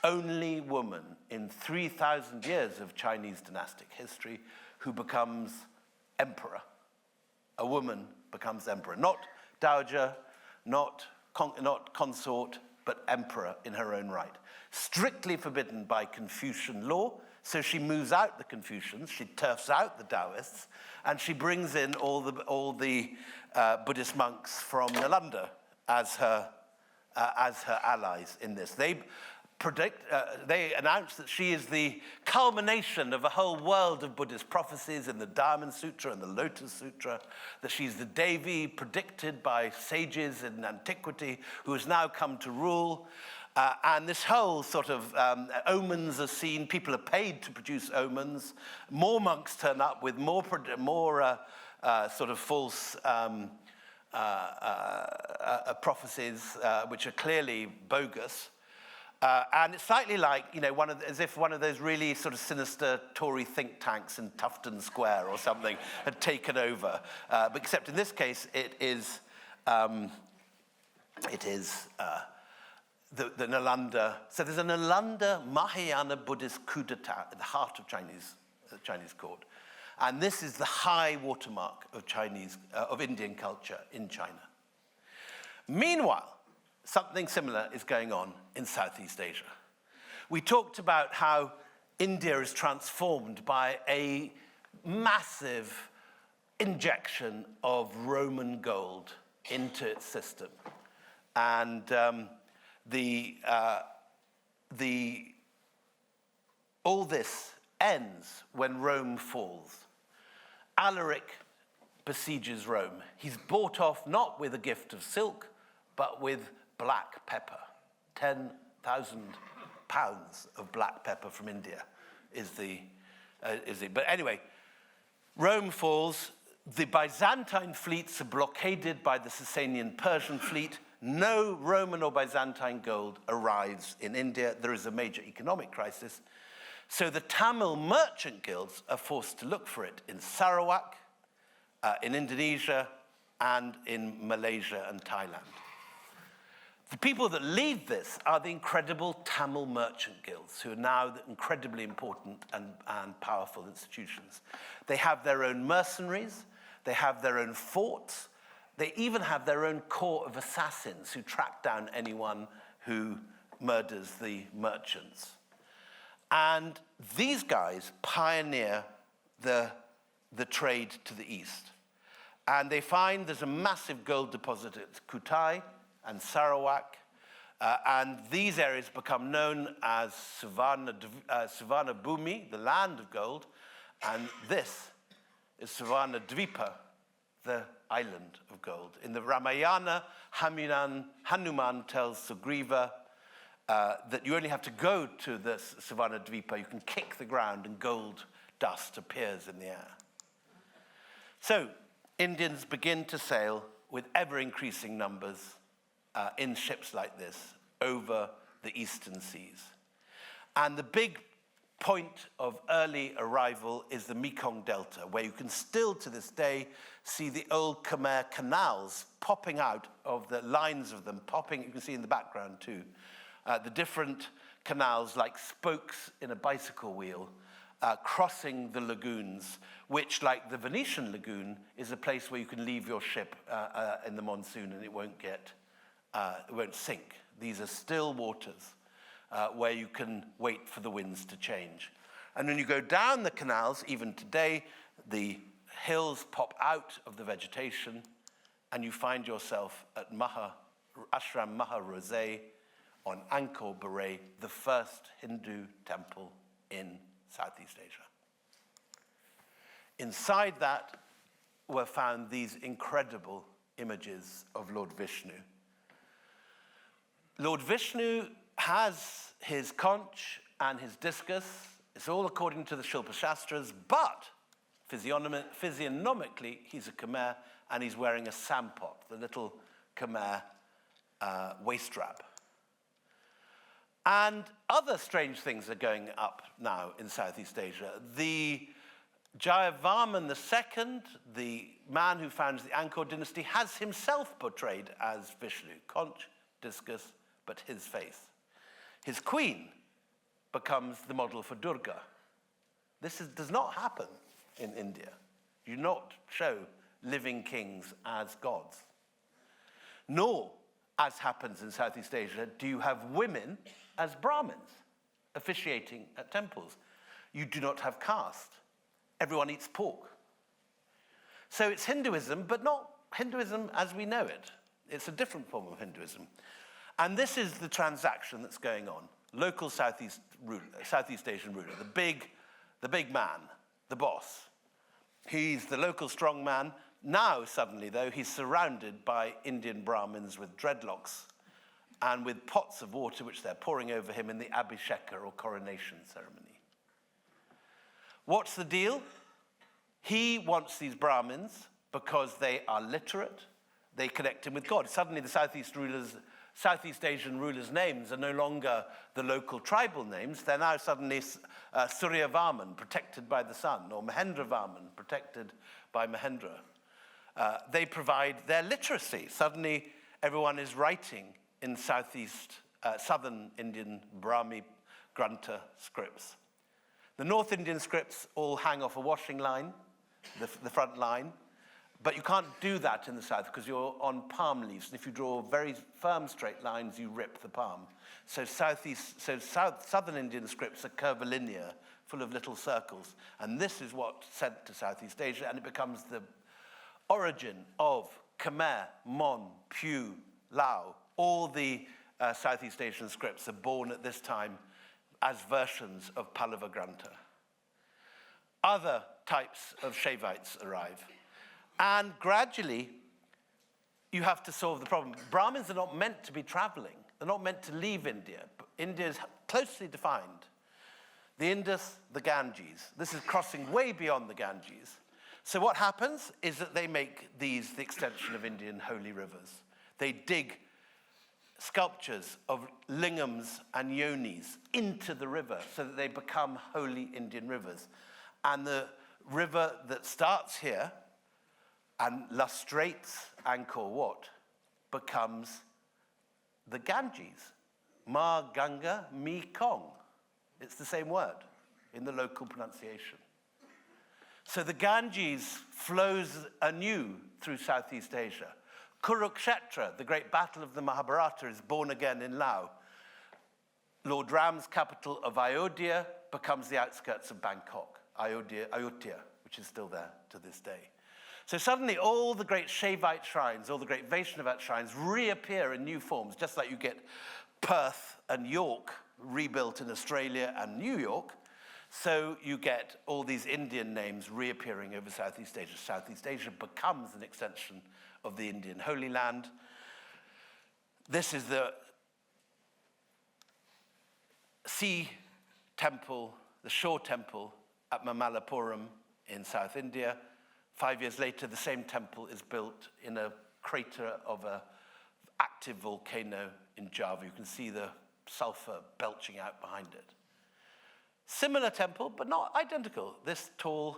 only woman in 3,000 years of Chinese dynastic history who becomes emperor. A woman becomes emperor. Not dowager, not consort, but emperor in her own right. Strictly forbidden by Confucian law, so she moves out the Confucians, she turfs out the Taoists, and she brings in all the Buddhist monks from Nalanda as her allies in this. They announce that she is the culmination of a whole world of Buddhist prophecies in the Diamond Sutra and the Lotus Sutra, that she's the Devi predicted by sages in antiquity who has now come to rule. And this whole sort of omens are seen. People are paid to produce omens. More monks turn up with more sort of false prophecies, which are clearly bogus. And it's slightly like, as if one of those really sort of sinister Tory think tanks in Tufton Square or something had taken over. But except in this case, it is the Nalanda. So there's a Nalanda Mahayana Buddhist coup d'etat at the heart of Chinese court. And this is the high watermark of Indian culture in China. Meanwhile, something similar is going on in Southeast Asia. We talked about how India is transformed by a massive injection of Roman gold into its system. And all this ends when Rome falls. Alaric besieges Rome. He's bought off not with a gift of silk, but with black pepper. 10,000 pounds of black pepper from India but anyway, Rome falls. The Byzantine fleets are blockaded by the Sasanian Persian fleet. No Roman or Byzantine gold arrives in India. There is a major economic crisis. So the Tamil merchant guilds are forced to look for it in Sarawak, in Indonesia, and in Malaysia and Thailand. The people that lead this are the incredible Tamil merchant guilds, who are now incredibly important and powerful institutions. They have their own mercenaries, they have their own forts, they even have their own corps of assassins who track down anyone who murders the merchants. And these guys pioneer the trade to the east. And they find there's a massive gold deposit at Kutai and Sarawak, and these areas become known as Suvarna Bhumi, the land of gold, and this is Suvarna Dwipa, the island of gold. In the Ramayana, Hanuman tells Sugriva that you only have to go to the Suvarna Dwipa, you can kick the ground and gold dust appears in the air. So Indians begin to sail with ever-increasing numbers in ships like this over the eastern seas. And the big point of early arrival is the Mekong Delta, where you can still to this day see the old Khmer canals popping out of the lines of them, popping, you can see in the background too, The different canals, like spokes in a bicycle wheel, crossing the lagoons, which, like the Venetian lagoon, is a place where you can leave your ship in the monsoon and it won't sink. These are still waters where you can wait for the winds to change. And when you go down the canals, even today, the hills pop out of the vegetation and you find yourself at Ashram Maha Rose on Angkor Wat, the first Hindu temple in Southeast Asia. Inside that were found these incredible images of Lord Vishnu. Lord Vishnu has his conch and his discus. It's all according to the Shilpa Shastras, but physiognomically, he's a Khmer, and he's wearing a sampot, the little Khmer waist wrap. And other strange things are going up now in Southeast Asia. The Jayavarman II, the man who founds the Angkor dynasty, has himself portrayed as Vishnu, conch, discus, but his face. His queen becomes the model for Durga. This does not happen in India. You do not show living kings as gods. Nor, as happens in Southeast Asia, do you have women as Brahmins officiating at temples. You do not have caste. Everyone eats pork. So it's Hinduism, but not Hinduism as we know it. It's a different form of Hinduism. And this is the transaction that's going on. Local Southeast Asian ruler, the big man, the boss. He's the local strong man. Now, suddenly, though, he's surrounded by Indian Brahmins with dreadlocks and with pots of water which they're pouring over him in the Abhisheka or coronation ceremony. What's the deal? He wants these Brahmins because they are literate, they connect him with God. Suddenly the Southeast Asian rulers' names are no longer the local tribal names. They're now suddenly Suryavarman, protected by the sun, or Mahendravarman, protected by Mahendra. They provide their literacy. Suddenly everyone is writing in southern Indian Brahmi Grantha scripts. The North Indian scripts all hang off a washing line, the front line, but you can't do that in the south because you're on palm leaves. And if you draw very firm straight lines, you rip the palm. So southern Indian scripts are curvilinear, full of little circles. And this is what's sent to Southeast Asia, and it becomes the origin of Khmer, Mon, Pew, Lao. All the Southeast Asian scripts are born at this time as versions of Pallava Grantha. Other types of Shaivites arrive. And gradually, you have to solve the problem. Brahmins are not meant to be traveling. They're not meant to leave India. India is closely defined. The Indus, the Ganges. This is crossing way beyond the Ganges. So what happens is that they make these the extension of Indian holy rivers. They dig sculptures of lingams and yonis into the river so that they become holy Indian rivers. And the river that starts here and lustrates Angkor Wat becomes the Ganges. Ma Ganga Mi Kong. It's the same word in the local pronunciation. So the Ganges flows anew through Southeast Asia. Kurukshetra, the great battle of the Mahabharata, is born again in Laos. Lord Ram's capital of Ayodhya becomes the outskirts of Bangkok, Ayutthaya, which is still there to this day. So suddenly all the great Shaivite shrines, all the great Vaishnavite shrines reappear in new forms, just like you get Perth and York rebuilt in Australia and New York. So you get all these Indian names reappearing over Southeast Asia. Southeast Asia becomes an extension of the Indian Holy Land. This is the sea temple, the shore temple at Mamallapuram in South India. 5 years later, the same temple is built in a crater of an active volcano in Java. You can see the sulfur belching out behind it. Similar temple, but not identical. This tall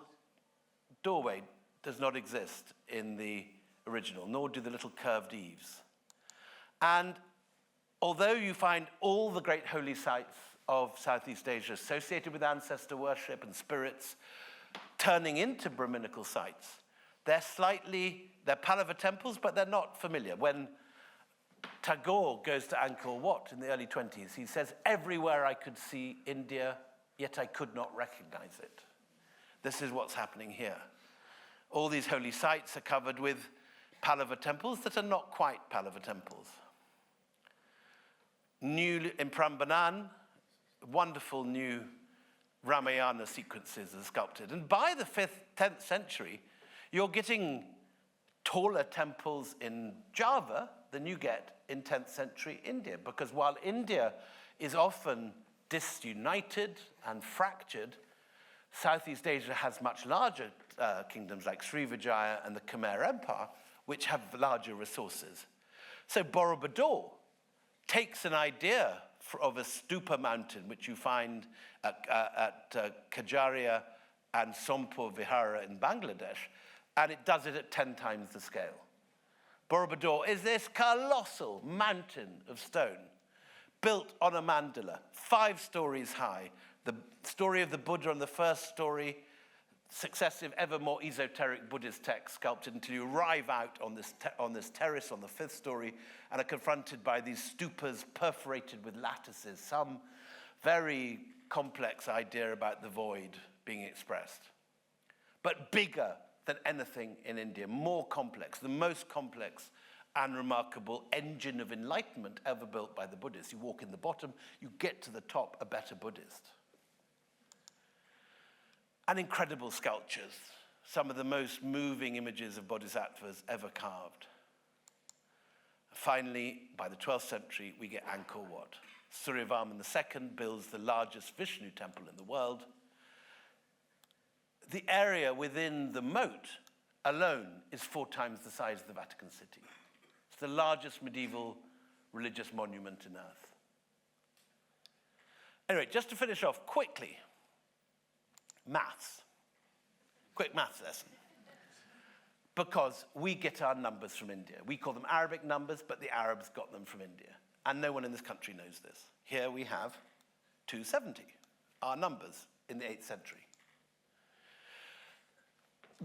doorway does not exist in the original, nor do the little curved eaves. And although you find all the great holy sites of Southeast Asia associated with ancestor worship and spirits turning into Brahminical sites, they're Pallava temples, but they're not familiar. When Tagore goes to Angkor Wat in the early 20s, he says, everywhere I could see India, yet I could not recognize it. This is what's happening here. All these holy sites are covered with Pallava temples that are not quite Pallava temples. New in Prambanan, wonderful new Ramayana sequences are sculpted. And by the 5th, 10th century, you're getting taller temples in Java than you get in 10th century India. Because while India is often disunited and fractured, Southeast Asia has much larger kingdoms like Srivijaya and the Khmer Empire, which have larger resources. So Borobudur takes an idea of a stupa mountain, which you find at Kajaria and Sompur Vihara in Bangladesh, and it does it at 10 times the scale. Borobudur is this colossal mountain of stone built on a mandala, 5 stories high. The story of the Buddha on the first story, successive, ever more esoteric Buddhist texts sculpted until you arrive out on this terrace on the 5th story and are confronted by these stupas perforated with lattices, some very complex idea about the void being expressed. But bigger than anything in India, more complex, the most complex and remarkable engine of enlightenment ever built by the Buddhists. You walk in the bottom, you get to the top, a better Buddhist. And incredible sculptures, some of the most moving images of bodhisattvas ever carved. Finally, by the 12th century, we get Angkor Wat. Suryavarman II builds the largest Vishnu temple in the world. The area within the moat alone is 4 times the size of the Vatican City. It's the largest medieval religious monument in earth. Anyway, just to finish off quickly, maths. Quick maths lesson. Because we get our numbers from India. We call them Arabic numbers, but the Arabs got them from India. And no one in this country knows this. Here we have 270, our numbers in the 8th century.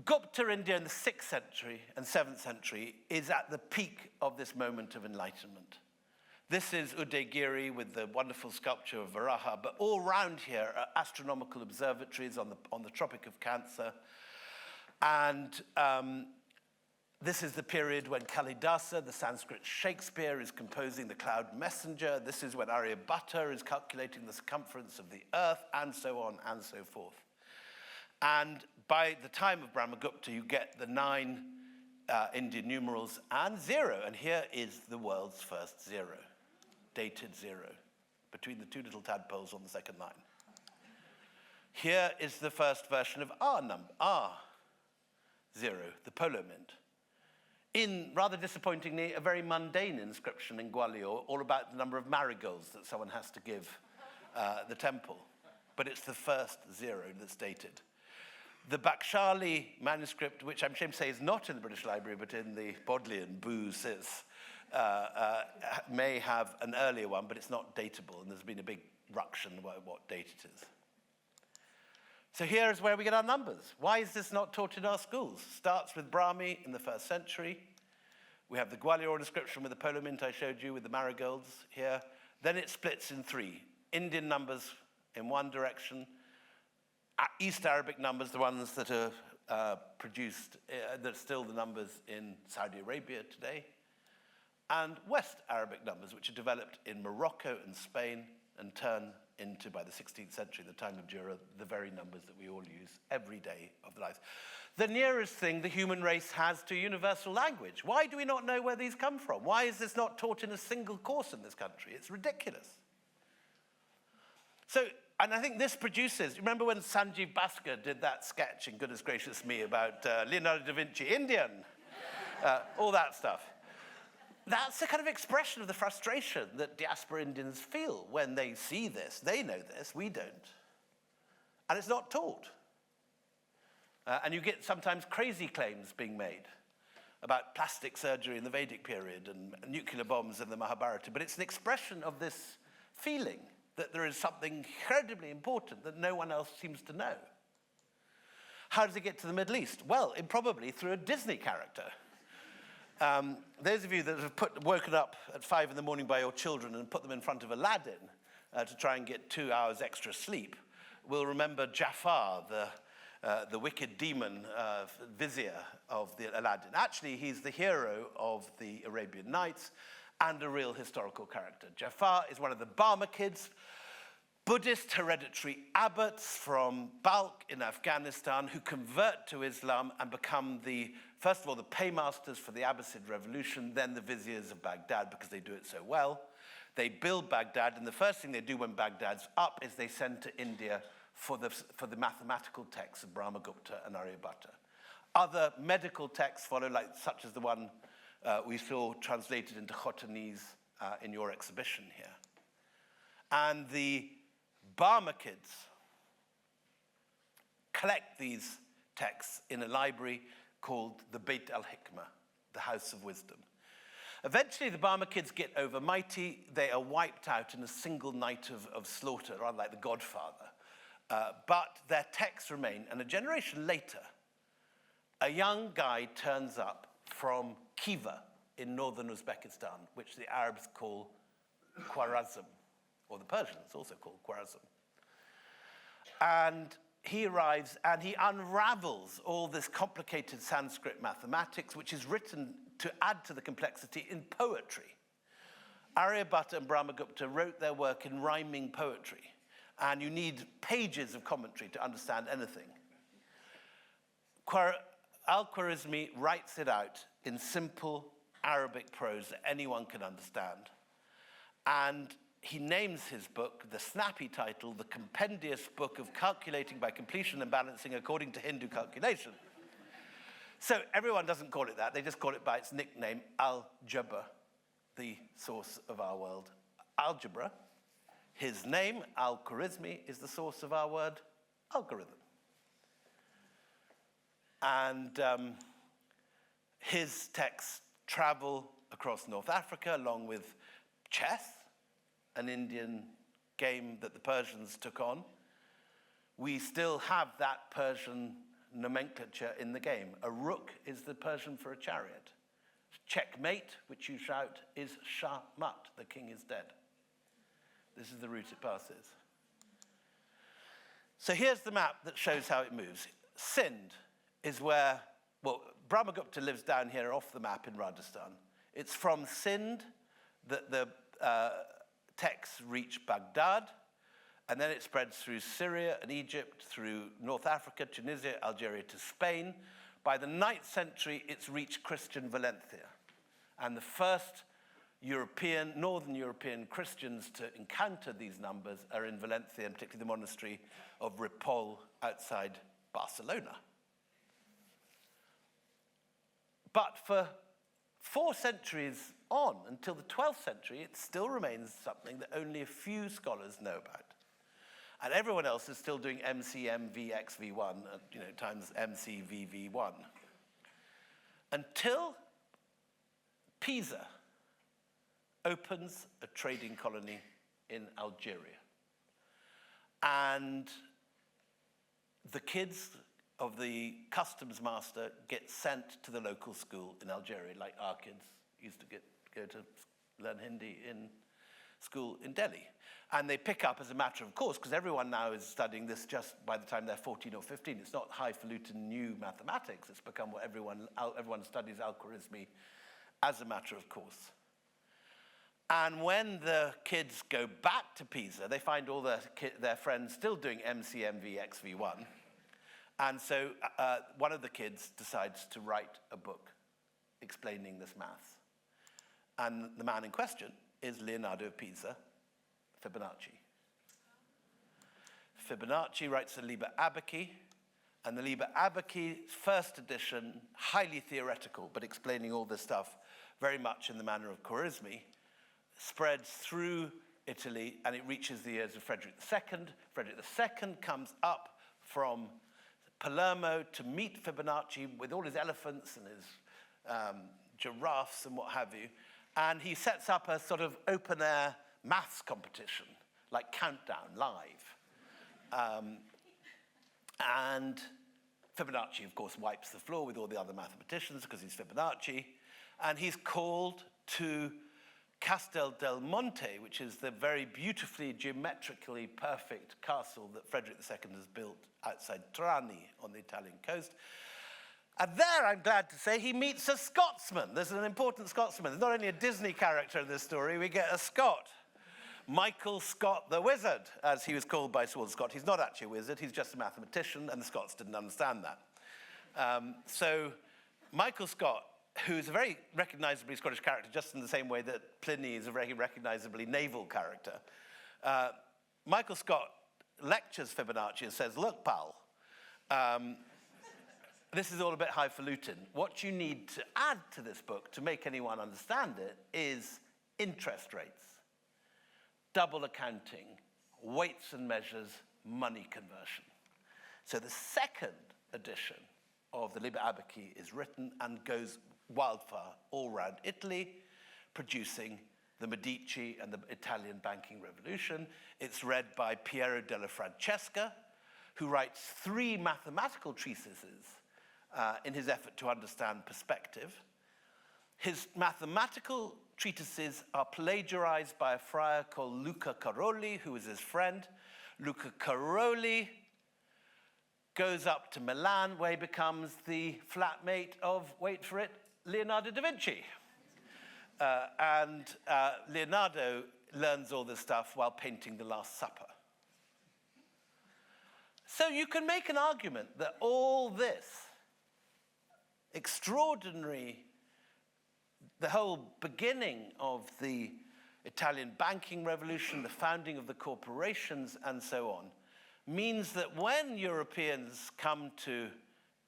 Gupta India in the 6th century and 7th century is at the peak of this moment of enlightenment. This is Udaygiri with the wonderful sculpture of Varaha, but all around here are astronomical observatories on the Tropic of Cancer. And this is the period when Kalidasa, the Sanskrit Shakespeare, is composing the Cloud Messenger. This is when Aryabhatta is calculating the circumference of the Earth, and so on and so forth. And by the time of Brahmagupta, you get the 9 Indian numerals and 0. And here is the world's first 0, dated 0, between the 2 little tadpoles on the second line. Here is the first version of our number, R0, the polo mint. In, rather disappointingly, a very mundane inscription in Gwalior, all about the number of marigolds that someone has to give the temple. But it's the first 0 that's dated. The Bakshali manuscript, which I'm ashamed to say is not in the British Library, but in the Bodleian, Boo says, may have an earlier one, but it's not datable, and there's been a big ruction about what date it is. So here is where we get our numbers. Why is this not taught in our schools? Starts with Brahmi in the 1st century. We have the Gwalior inscription with the polo mint I showed you with the marigolds here. Then it splits in 3. Indian numbers in one direction, East Arabic numbers, the ones that are produced, that are still the numbers in Saudi Arabia today, and West Arabic numbers, which are developed in Morocco and Spain and turn into, by the 16th century, the time of Jura, the very numbers that we all use every day of the life. The nearest thing the human race has to universal language. Why do we not know where these come from? Why is this not taught in a single course in this country? It's ridiculous. So, and I think this produces, remember when Sanjeev Bhaskar did that sketch in Goodness Gracious Me about Leonardo da Vinci, Indian, all that stuff. That's the kind of expression of the frustration that diaspora Indians feel when they see this. They know this, we don't. And it's not taught. And you get sometimes crazy claims being made. about plastic surgery in the Vedic period and nuclear bombs in the Mahabharata, but it's an expression of this feeling that there is something incredibly important that no one else seems to know. How does it get to the Middle East? Well, probably through a Disney character. Those of you that have woken up at 5 in the morning by your children and put them in front of Aladdin to try and get 2 hours extra sleep will remember Jafar, the wicked demon vizier of the Aladdin. Actually, he's the hero of the Arabian Nights and a real historical character. Jafar is one of the Barma kids, Buddhist hereditary abbots from Balkh in Afghanistan who convert to Islam and become first of all, the paymasters for the Abbasid revolution, then the viziers of Baghdad because they do it so well. They build Baghdad, and the first thing they do when Baghdad's up is they send to India for the mathematical texts of Brahmagupta and Aryabhatta. Other medical texts follow, such as the one we saw translated into Khotanese in your exhibition here. And the Barma kids collect these texts in a library called the Beit al-Hikmah, the House of Wisdom. Eventually, the Barma kids get overmighty. They are wiped out in a single night of slaughter, rather like the Godfather. But their texts remain, and a generation later, a young guy turns up from Khiva in northern Uzbekistan, which the Arabs call Khwarazm, or the Persians also call Khwarazm. And he arrives and he unravels all this complicated Sanskrit mathematics, which is written to add to the complexity in poetry. Aryabhatta and Brahmagupta wrote their work in rhyming poetry, and you need pages of commentary to understand anything. Al-Khwarizmi writes it out in simple Arabic prose that anyone can understand. And he names his book, the snappy title, The Compendious Book of Calculating by Completion and Balancing According to Hindu Calculation. So everyone doesn't call it that, they just call it by its nickname, Algebra, the source of our world. Algebra, his name, Al-Khwarizmi, is the source of our word, algorithm. And his texts travel across North Africa along with chess, an Indian game that the Persians took on. We still have that Persian nomenclature in the game. A rook is the Persian for a chariot. Checkmate, which you shout, is Shah-mat, the king is dead. This is the route it passes. So here's the map that shows how it moves. Sindh is where, Brahmagupta lives down here off the map in Rajasthan. It's from Sindh that the texts reach Baghdad, and then it spreads through Syria and Egypt, through North Africa, Tunisia, Algeria to Spain. By the 9th century, it's reached Christian Valencia. And the first Northern European Christians to encounter these numbers are in Valencia, and particularly the monastery of Ripoll outside Barcelona. But for 4 centuries on, until the 12th century, it still remains something that only a few scholars know about. And everyone else is still doing MCMVXV1, times MCVV1. Until Pisa opens a trading colony in Algeria. And the kids of the customs master get sent to the local school in Algeria, like our kids used to go to learn Hindi in school in Delhi. And they pick up as a matter of course, because everyone now is studying this just by the time they're 14 or 15. It's not highfalutin new mathematics. It's become what everyone studies Al-Khwarizmi as a matter of course. And when the kids go back to Pisa, they find all their friends still doing MCMVXV1. And so one of the kids decides to write a book explaining this maths. And the man in question is Leonardo of Pisa, Fibonacci. Fibonacci writes the Liber Abaci, and the Liber Abaci, first edition, highly theoretical, but explaining all this stuff very much in the manner of Khwarizmi, spreads through Italy, and it reaches the ears of Frederick II. Frederick II comes up from Palermo to meet Fibonacci with all his elephants and his giraffes and what have you. And he sets up a sort of open-air maths competition, like Countdown Live. And Fibonacci, of course, wipes the floor with all the other mathematicians because he's Fibonacci. And he's called to Castel del Monte, which is the very beautifully, geometrically perfect castle that Frederick II has built outside Trani on the Italian coast. And there, I'm glad to say, he meets a Scotsman. There's an important Scotsman. There's not only a Disney character in this story, we get a Scot. Michael Scott the Wizard, as he was called by Sir Walter Scott. He's not actually a wizard, he's just a mathematician, and the Scots didn't understand that. So Michael Scott, who's a very recognizably Scottish character, just in the same way that Pliny is a very recognizably naval character, Michael Scott lectures Fibonacci and says, look, pal, this is all a bit highfalutin. What you need to add to this book to make anyone understand it is interest rates, double accounting, weights and measures, money conversion. So the second edition of the Liber Abaci is written and goes wildfire all around Italy, producing the Medici and the Italian banking revolution. It's read by Piero della Francesca, who writes 3 mathematical treatises in his effort to understand perspective. His mathematical treatises are plagiarized by a friar called Luca Caroli, who is his friend. Luca Caroli goes up to Milan, where he becomes the flatmate of, wait for it, Leonardo da Vinci. Leonardo learns all this stuff while painting The Last Supper. So you can make an argument that all this extraordinary, the whole beginning of the Italian banking revolution, the founding of the corporations, and so on, means that when Europeans come to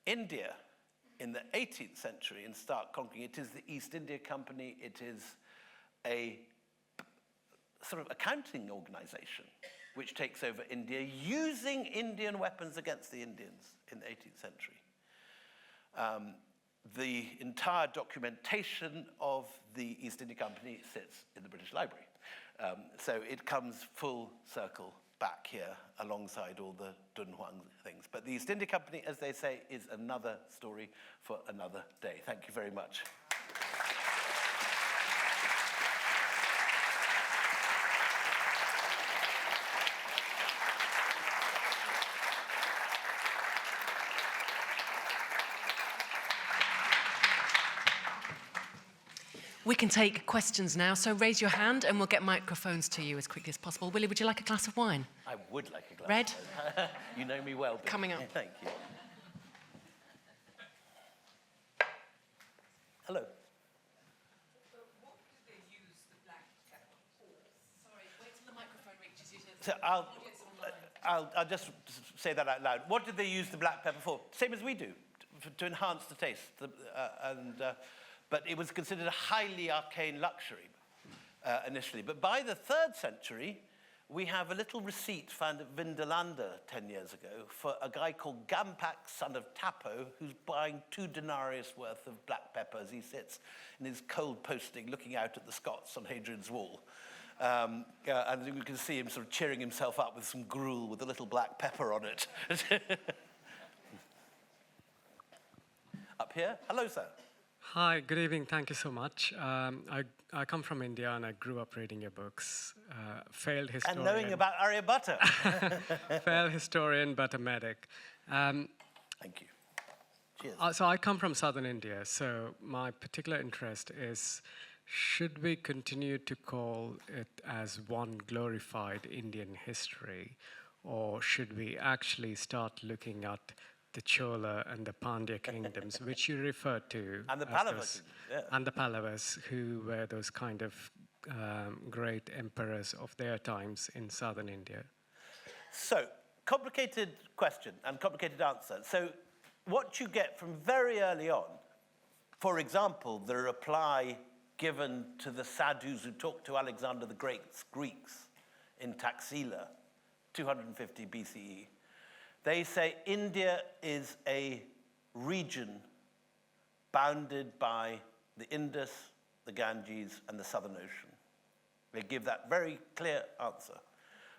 India in the 18th century and start conquering, it is the East India Company, it is a sort of accounting organization which takes over India, using Indian weapons against the Indians in the 18th century. The entire documentation of the East India Company sits in the British Library. So it comes full circle back here alongside all the Dunhuang things. But the East India Company, as they say, is another story for another day. Thank you very much. We can take questions now, so raise your hand and we'll get microphones to you as quickly as possible. Willie, would you like a glass of wine? I would like a glass Red? of wine. You know me well, Bill. Coming up. Thank you. Hello. What did they use the black pepper for? Sorry, wait till the microphone reaches you. So I'll just say that out loud. What did they use the black pepper for? Same as we do, to enhance the taste. But it was considered a highly arcane luxury initially. But by the 3rd century, we have a little receipt found at Vindolanda 10 years ago for a guy called Gampak, son of Tapo, who's buying 2 denarius worth of black pepper as he sits in his cold posting looking out at the Scots on Hadrian's Wall. And you can see him sort of cheering himself up with some gruel with a little black pepper on it. Up here. Hello, sir. Hi, good evening. Thank you so much. I come from India and I grew up reading your books. Failed historian. And knowing about Aryabhatta. Failed historian, but a medic. Thank you. Cheers. So I come from southern India. So my particular interest is, should we continue to call it as one glorified Indian history, or should we actually start looking at the Chola and the Pandya kingdoms, which you referred to. And the Pallavas. Yeah. And the Pallavas, who were those kind of great emperors of their times in southern India. So, complicated question and complicated answer. So, what you get from very early on, for example, the reply given to the sadhus who talked to Alexander the Great's Greeks in Taxila, 250 BCE, they say India is a region bounded by the Indus, the Ganges, and the Southern Ocean. They give that very clear answer.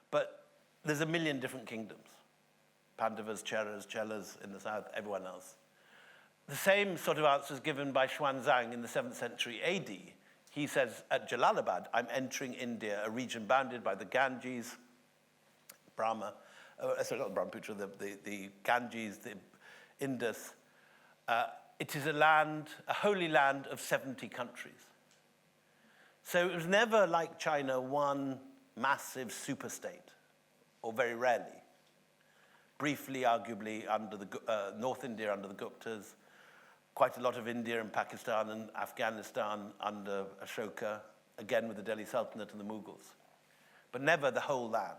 But there's a million different kingdoms. Pandavas, Cheras, Chelas in the south, everyone else. The same sort of answer is given by Xuanzang in the 7th century AD. He says, at Jalalabad, I'm entering India, a region bounded by the Ganges, Brahma, sorry, not the Brahmaputra, the Ganges, the Indus. It is a holy land of 70 countries. So it was never like China, one massive superstate, or very rarely. Briefly, arguably, under the North India under the Guptas, quite a lot of India and Pakistan and Afghanistan under Ashoka, again with the Delhi Sultanate and the Mughals, but never the whole land.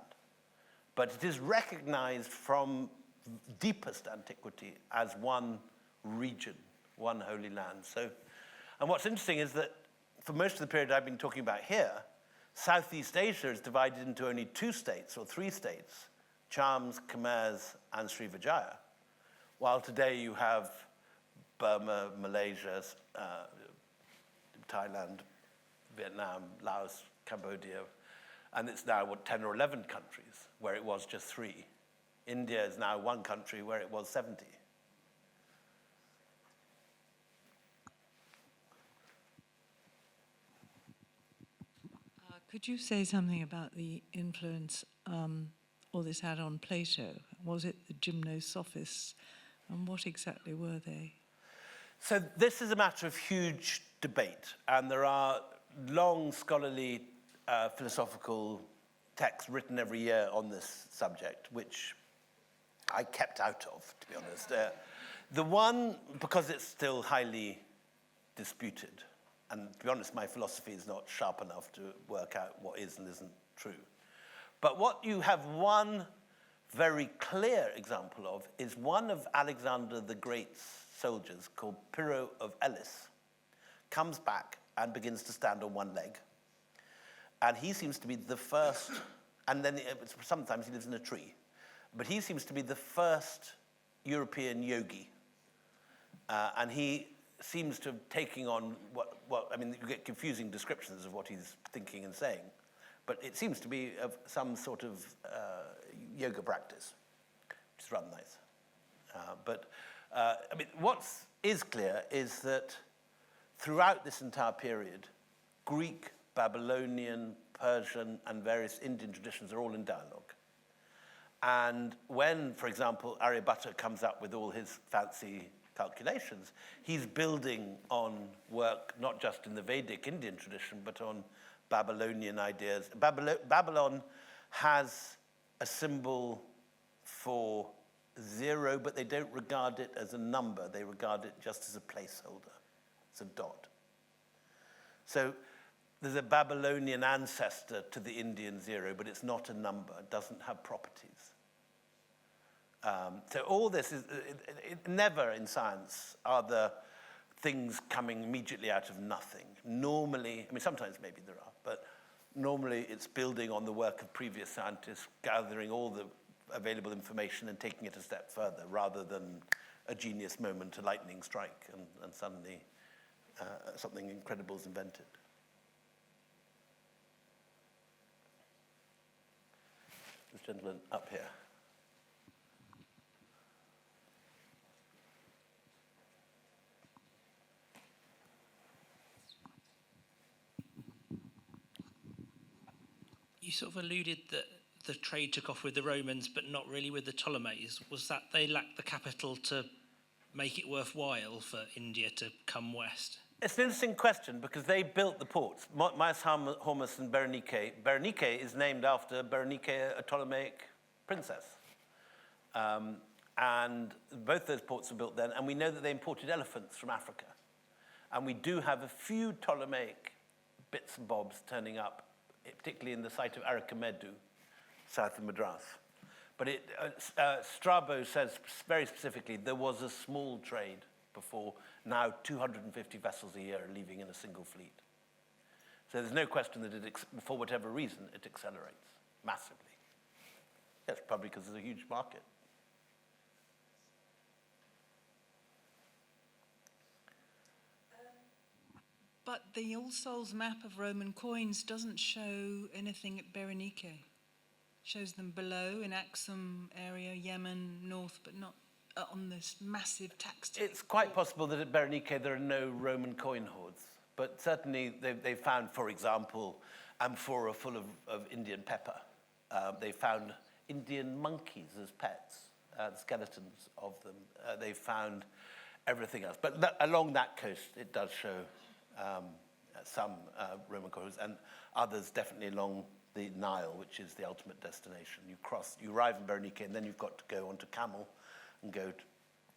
But it is recognized from deepest antiquity as one region, one holy land. So, and what's interesting is that for most of the period I've been talking about here, Southeast Asia is divided into only 2 states or 3 states, Chams, Khmers, and Srivijaya, while today you have Burma, Malaysia, Thailand, Vietnam, Laos, Cambodia, and it's now, 10 or 11 countries, where it was just 3. India is now 1 country where it was 70. Could you say something about the influence all this had on Plato? Was it the gymnosophists, and what exactly were they? So this is a matter of huge debate, and there are long scholarly philosophical texts written every year on this subject, which I kept out of, to be honest. The one, because it's still highly disputed, and to be honest, my philosophy is not sharp enough to work out what is and isn't true. But what you have one very clear example of is one of Alexander the Great's soldiers called Pyrrho of Elis comes back and begins to stand on one leg. And he seems to be the first, and then sometimes he lives in a tree, but he seems to be the first European yogi. And he seems to have taken on I mean, you get confusing descriptions of what he's thinking and saying, but it seems to be of some sort of yoga practice, which is rather nice. I mean, what is clear is that throughout this entire period, Greek, Babylonian, Persian, and various Indian traditions are all in dialogue. And when, for example, Aryabhatta comes up with all his fancy calculations, he's building on work not just in the Vedic Indian tradition, but on Babylonian ideas. Babylon has a symbol for 0, but they don't regard it as a number. They regard it just as a placeholder. It's a dot. So there's a Babylonian ancestor to the Indian 0, but it's not a number. It doesn't have properties. So all this is, never in science are the things coming immediately out of nothing. Normally, I mean, sometimes maybe there are, but normally it's building on the work of previous scientists, gathering all the available information and taking it a step further, rather than a genius moment, a lightning strike, and suddenly something incredible is invented. This gentleman up here. You sort of alluded that the trade took off with the Romans, but not really with the Ptolemies. Was that they lacked the capital to make it worthwhile for India to come west? It's an interesting question because they built the ports, Myos, Hormuz, and Berenike. Berenike is named after Berenike, a Ptolemaic princess. And both those ports were built then, and we know that they imported elephants from Africa. And we do have a few Ptolemaic bits and bobs turning up, particularly in the site of Arikamedu, south of Madras. But Strabo says very specifically there was a small trade before. Now 250 vessels a year are leaving in a single fleet. So there's no question that for whatever reason, it accelerates massively. That's probably because there's a huge market. But the All Souls map of Roman coins doesn't show anything at Berenike. Shows them below in Aksum area, Yemen, north, but not on this massive tax. It's quite possible that at Berenike there are no Roman coin hoards, but certainly they found, for example, amphora full of Indian pepper. They found Indian monkeys as pets, skeletons of them. They found everything else. But along that coast, it does show some Roman coin hoards, and others definitely along the Nile, which is the ultimate destination. You arrive in Berenike, and then you've got to go onto camel and go,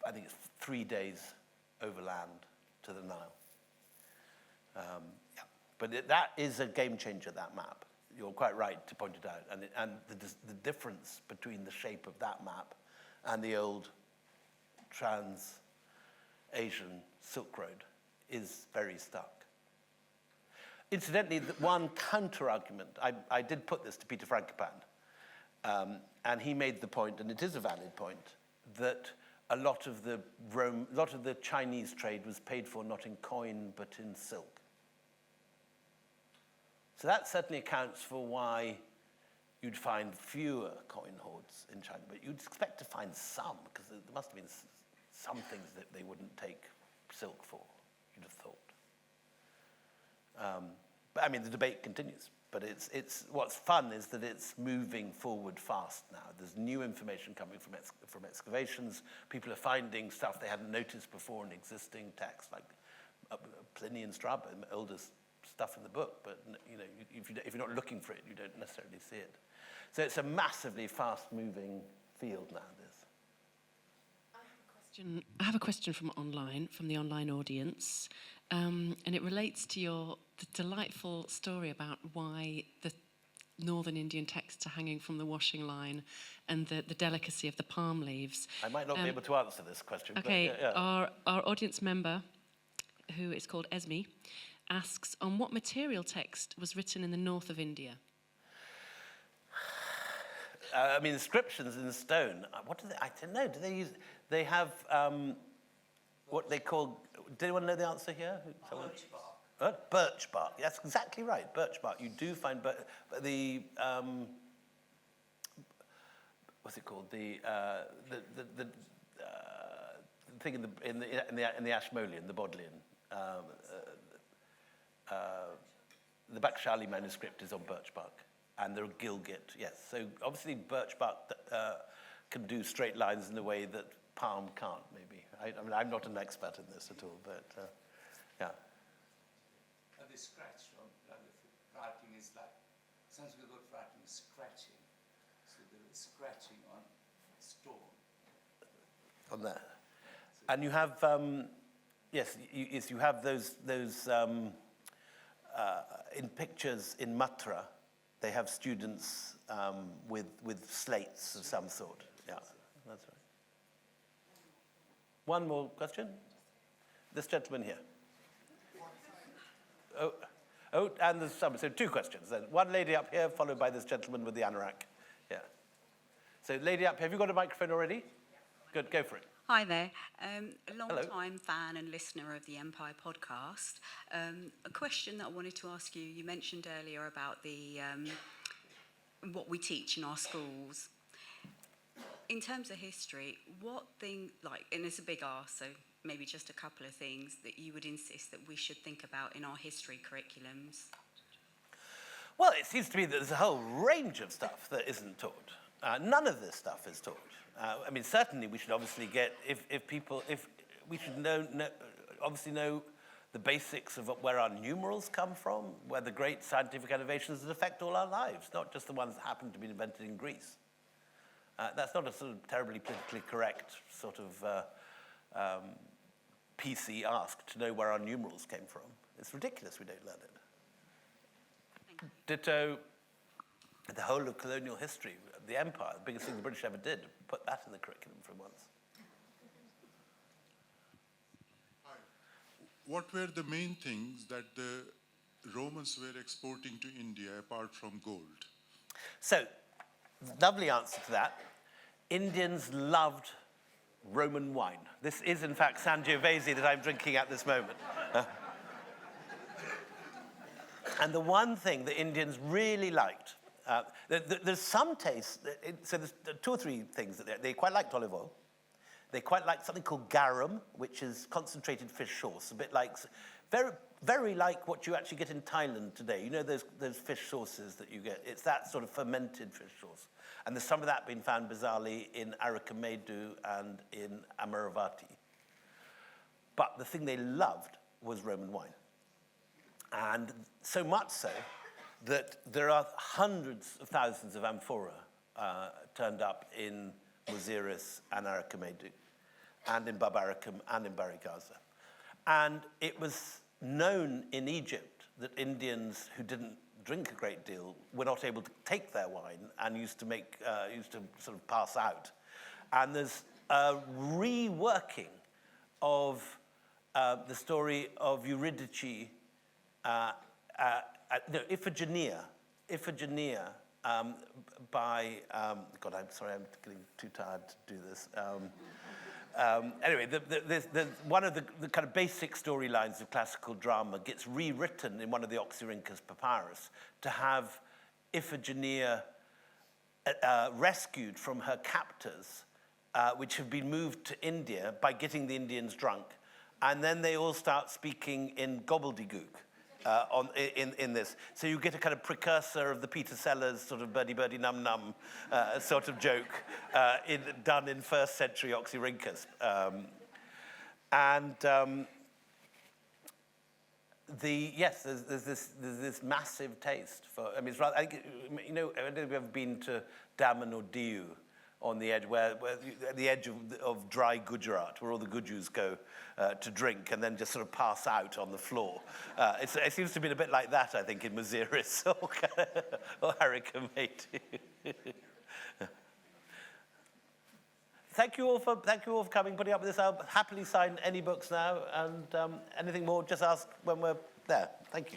I think it's 3 days overland to the Nile. Yeah. But that is a game changer, that map. You're quite right to point it out. And the difference between the shape of that map and the old Trans-Asian Silk Road is very stark. Incidentally, one counter-argument, I did put this to Peter Frankopan, and he made the point, and it is a valid point, that a lot of the Chinese trade was paid for not in coin but in silk. So that certainly accounts for why you'd find fewer coin hoards in China, but you'd expect to find some, because there must have been some things that they wouldn't take silk for, you'd have thought. But I mean, the debate continues. But it's what's fun is that it's moving forward fast now. There's new information coming from excavations. People are finding stuff they hadn't noticed before in existing texts, like Pliny and Strabo, oldest stuff in the book. But you know, if you're not looking for it, you don't necessarily see it. So it's a massively fast-moving field now. I have a question from the online audience, and it relates to the delightful story about why the northern Indian texts are hanging from the washing line and the delicacy of the palm leaves. I might not be able to answer this question. Okay, but yeah. Our audience member, who is called Esme, asks, on what material text was written in the north of India? I mean, inscriptions in stone. What do they? I don't know. Do they use? They have what they call. Does anyone know the answer here? Birch bark. What? Birch bark. That's exactly right. Birch bark. You do find the what's it called? The thing in the Ashmolean, the Bodleian. The Bakshali manuscript is on birch bark. And the Gilgit, yes. So obviously birch bark can do straight lines in a way that palm can't, maybe. I mean, I'm not an expert in this at all, but yeah. The scratch on the writing is like, Sanskrit word for writing is scratching. So there is scratching on stone. On there. And you have, yes, you have those in pictures in Mathura. They have students with slates of some sort. Yeah, that's right. One more question? This gentleman here. Oh, and there's some. So 2 questions then. One lady up here, followed by this gentleman with the anorak. Yeah. So lady up here, have you got a microphone already? Good, go for it. Hi there. A Hello. long-time fan and listener of the Empire podcast. A question that I wanted to ask you. You mentioned earlier about the what we teach in our schools. In terms of history, what thing, and it's a big ask, so maybe just a couple of things that you would insist that we should think about in our history curriculums? Well, it seems to me that there's a whole range of stuff that isn't taught. None of this stuff is taught. I mean, certainly we should obviously get, if we should obviously know the basics of where our numerals come from, where the great scientific innovations that affect all our lives, not just the ones that happen to be invented in Greece. That's not a sort of terribly politically correct sort of PC ask to know where our numerals came from. It's ridiculous we don't learn it. Thank you. Ditto the whole of colonial history, the empire, the biggest thing the British ever did, put that in the curriculum for once. What were the main things that the Romans were exporting to India apart from gold? So, lovely answer to that. Indians loved Roman wine. This is, in fact, Sangiovese that I'm drinking at this moment. And the one thing that Indians really liked, there's some taste, so there's 2 or 3 things that they quite liked olive oil. They quite liked something called garum, which is concentrated fish sauce, a bit like, very, very like what you actually get in Thailand today. You know those fish sauces that you get? It's that sort of fermented fish sauce. And there's some of that being found bizarrely in Arikamedu and in Amaravati. But the thing they loved was Roman wine. And so much so that there are hundreds of thousands of amphora turned up in Muziris and Arikamedu, and in Babaricum and in Barigaza. And it was known in Egypt that Indians who didn't drink a great deal were not able to take their wine and used to sort of pass out. And there's a reworking of the story of Eurydice, Iphigenia, by, God, I'm sorry, I'm getting too tired to do this. Anyway, one of the kind of basic storylines of classical drama gets rewritten in one of the Oxyrhynchus Papyrus to have Iphigenia rescued from her captors, which have been moved to India by getting the Indians drunk. And then they all start speaking in gobbledygook. In this. So you get a kind of precursor of the Peter Sellers sort of birdie birdie num num sort of joke done in 1st century Oxyrhynchus. There's this massive taste for, I mean, it's rather, you know, I don't know if you've ever been to Daman or Diu on the edge, where at the edge of dry Gujarat, where all the Gujus go to drink and then just sort of pass out on the floor. It seems to be a bit like that, I think, in Muziris or Arikamedu. Thank you all for coming, putting up with this. I'll happily sign any books now, and anything more, just ask when we're there. Thank you.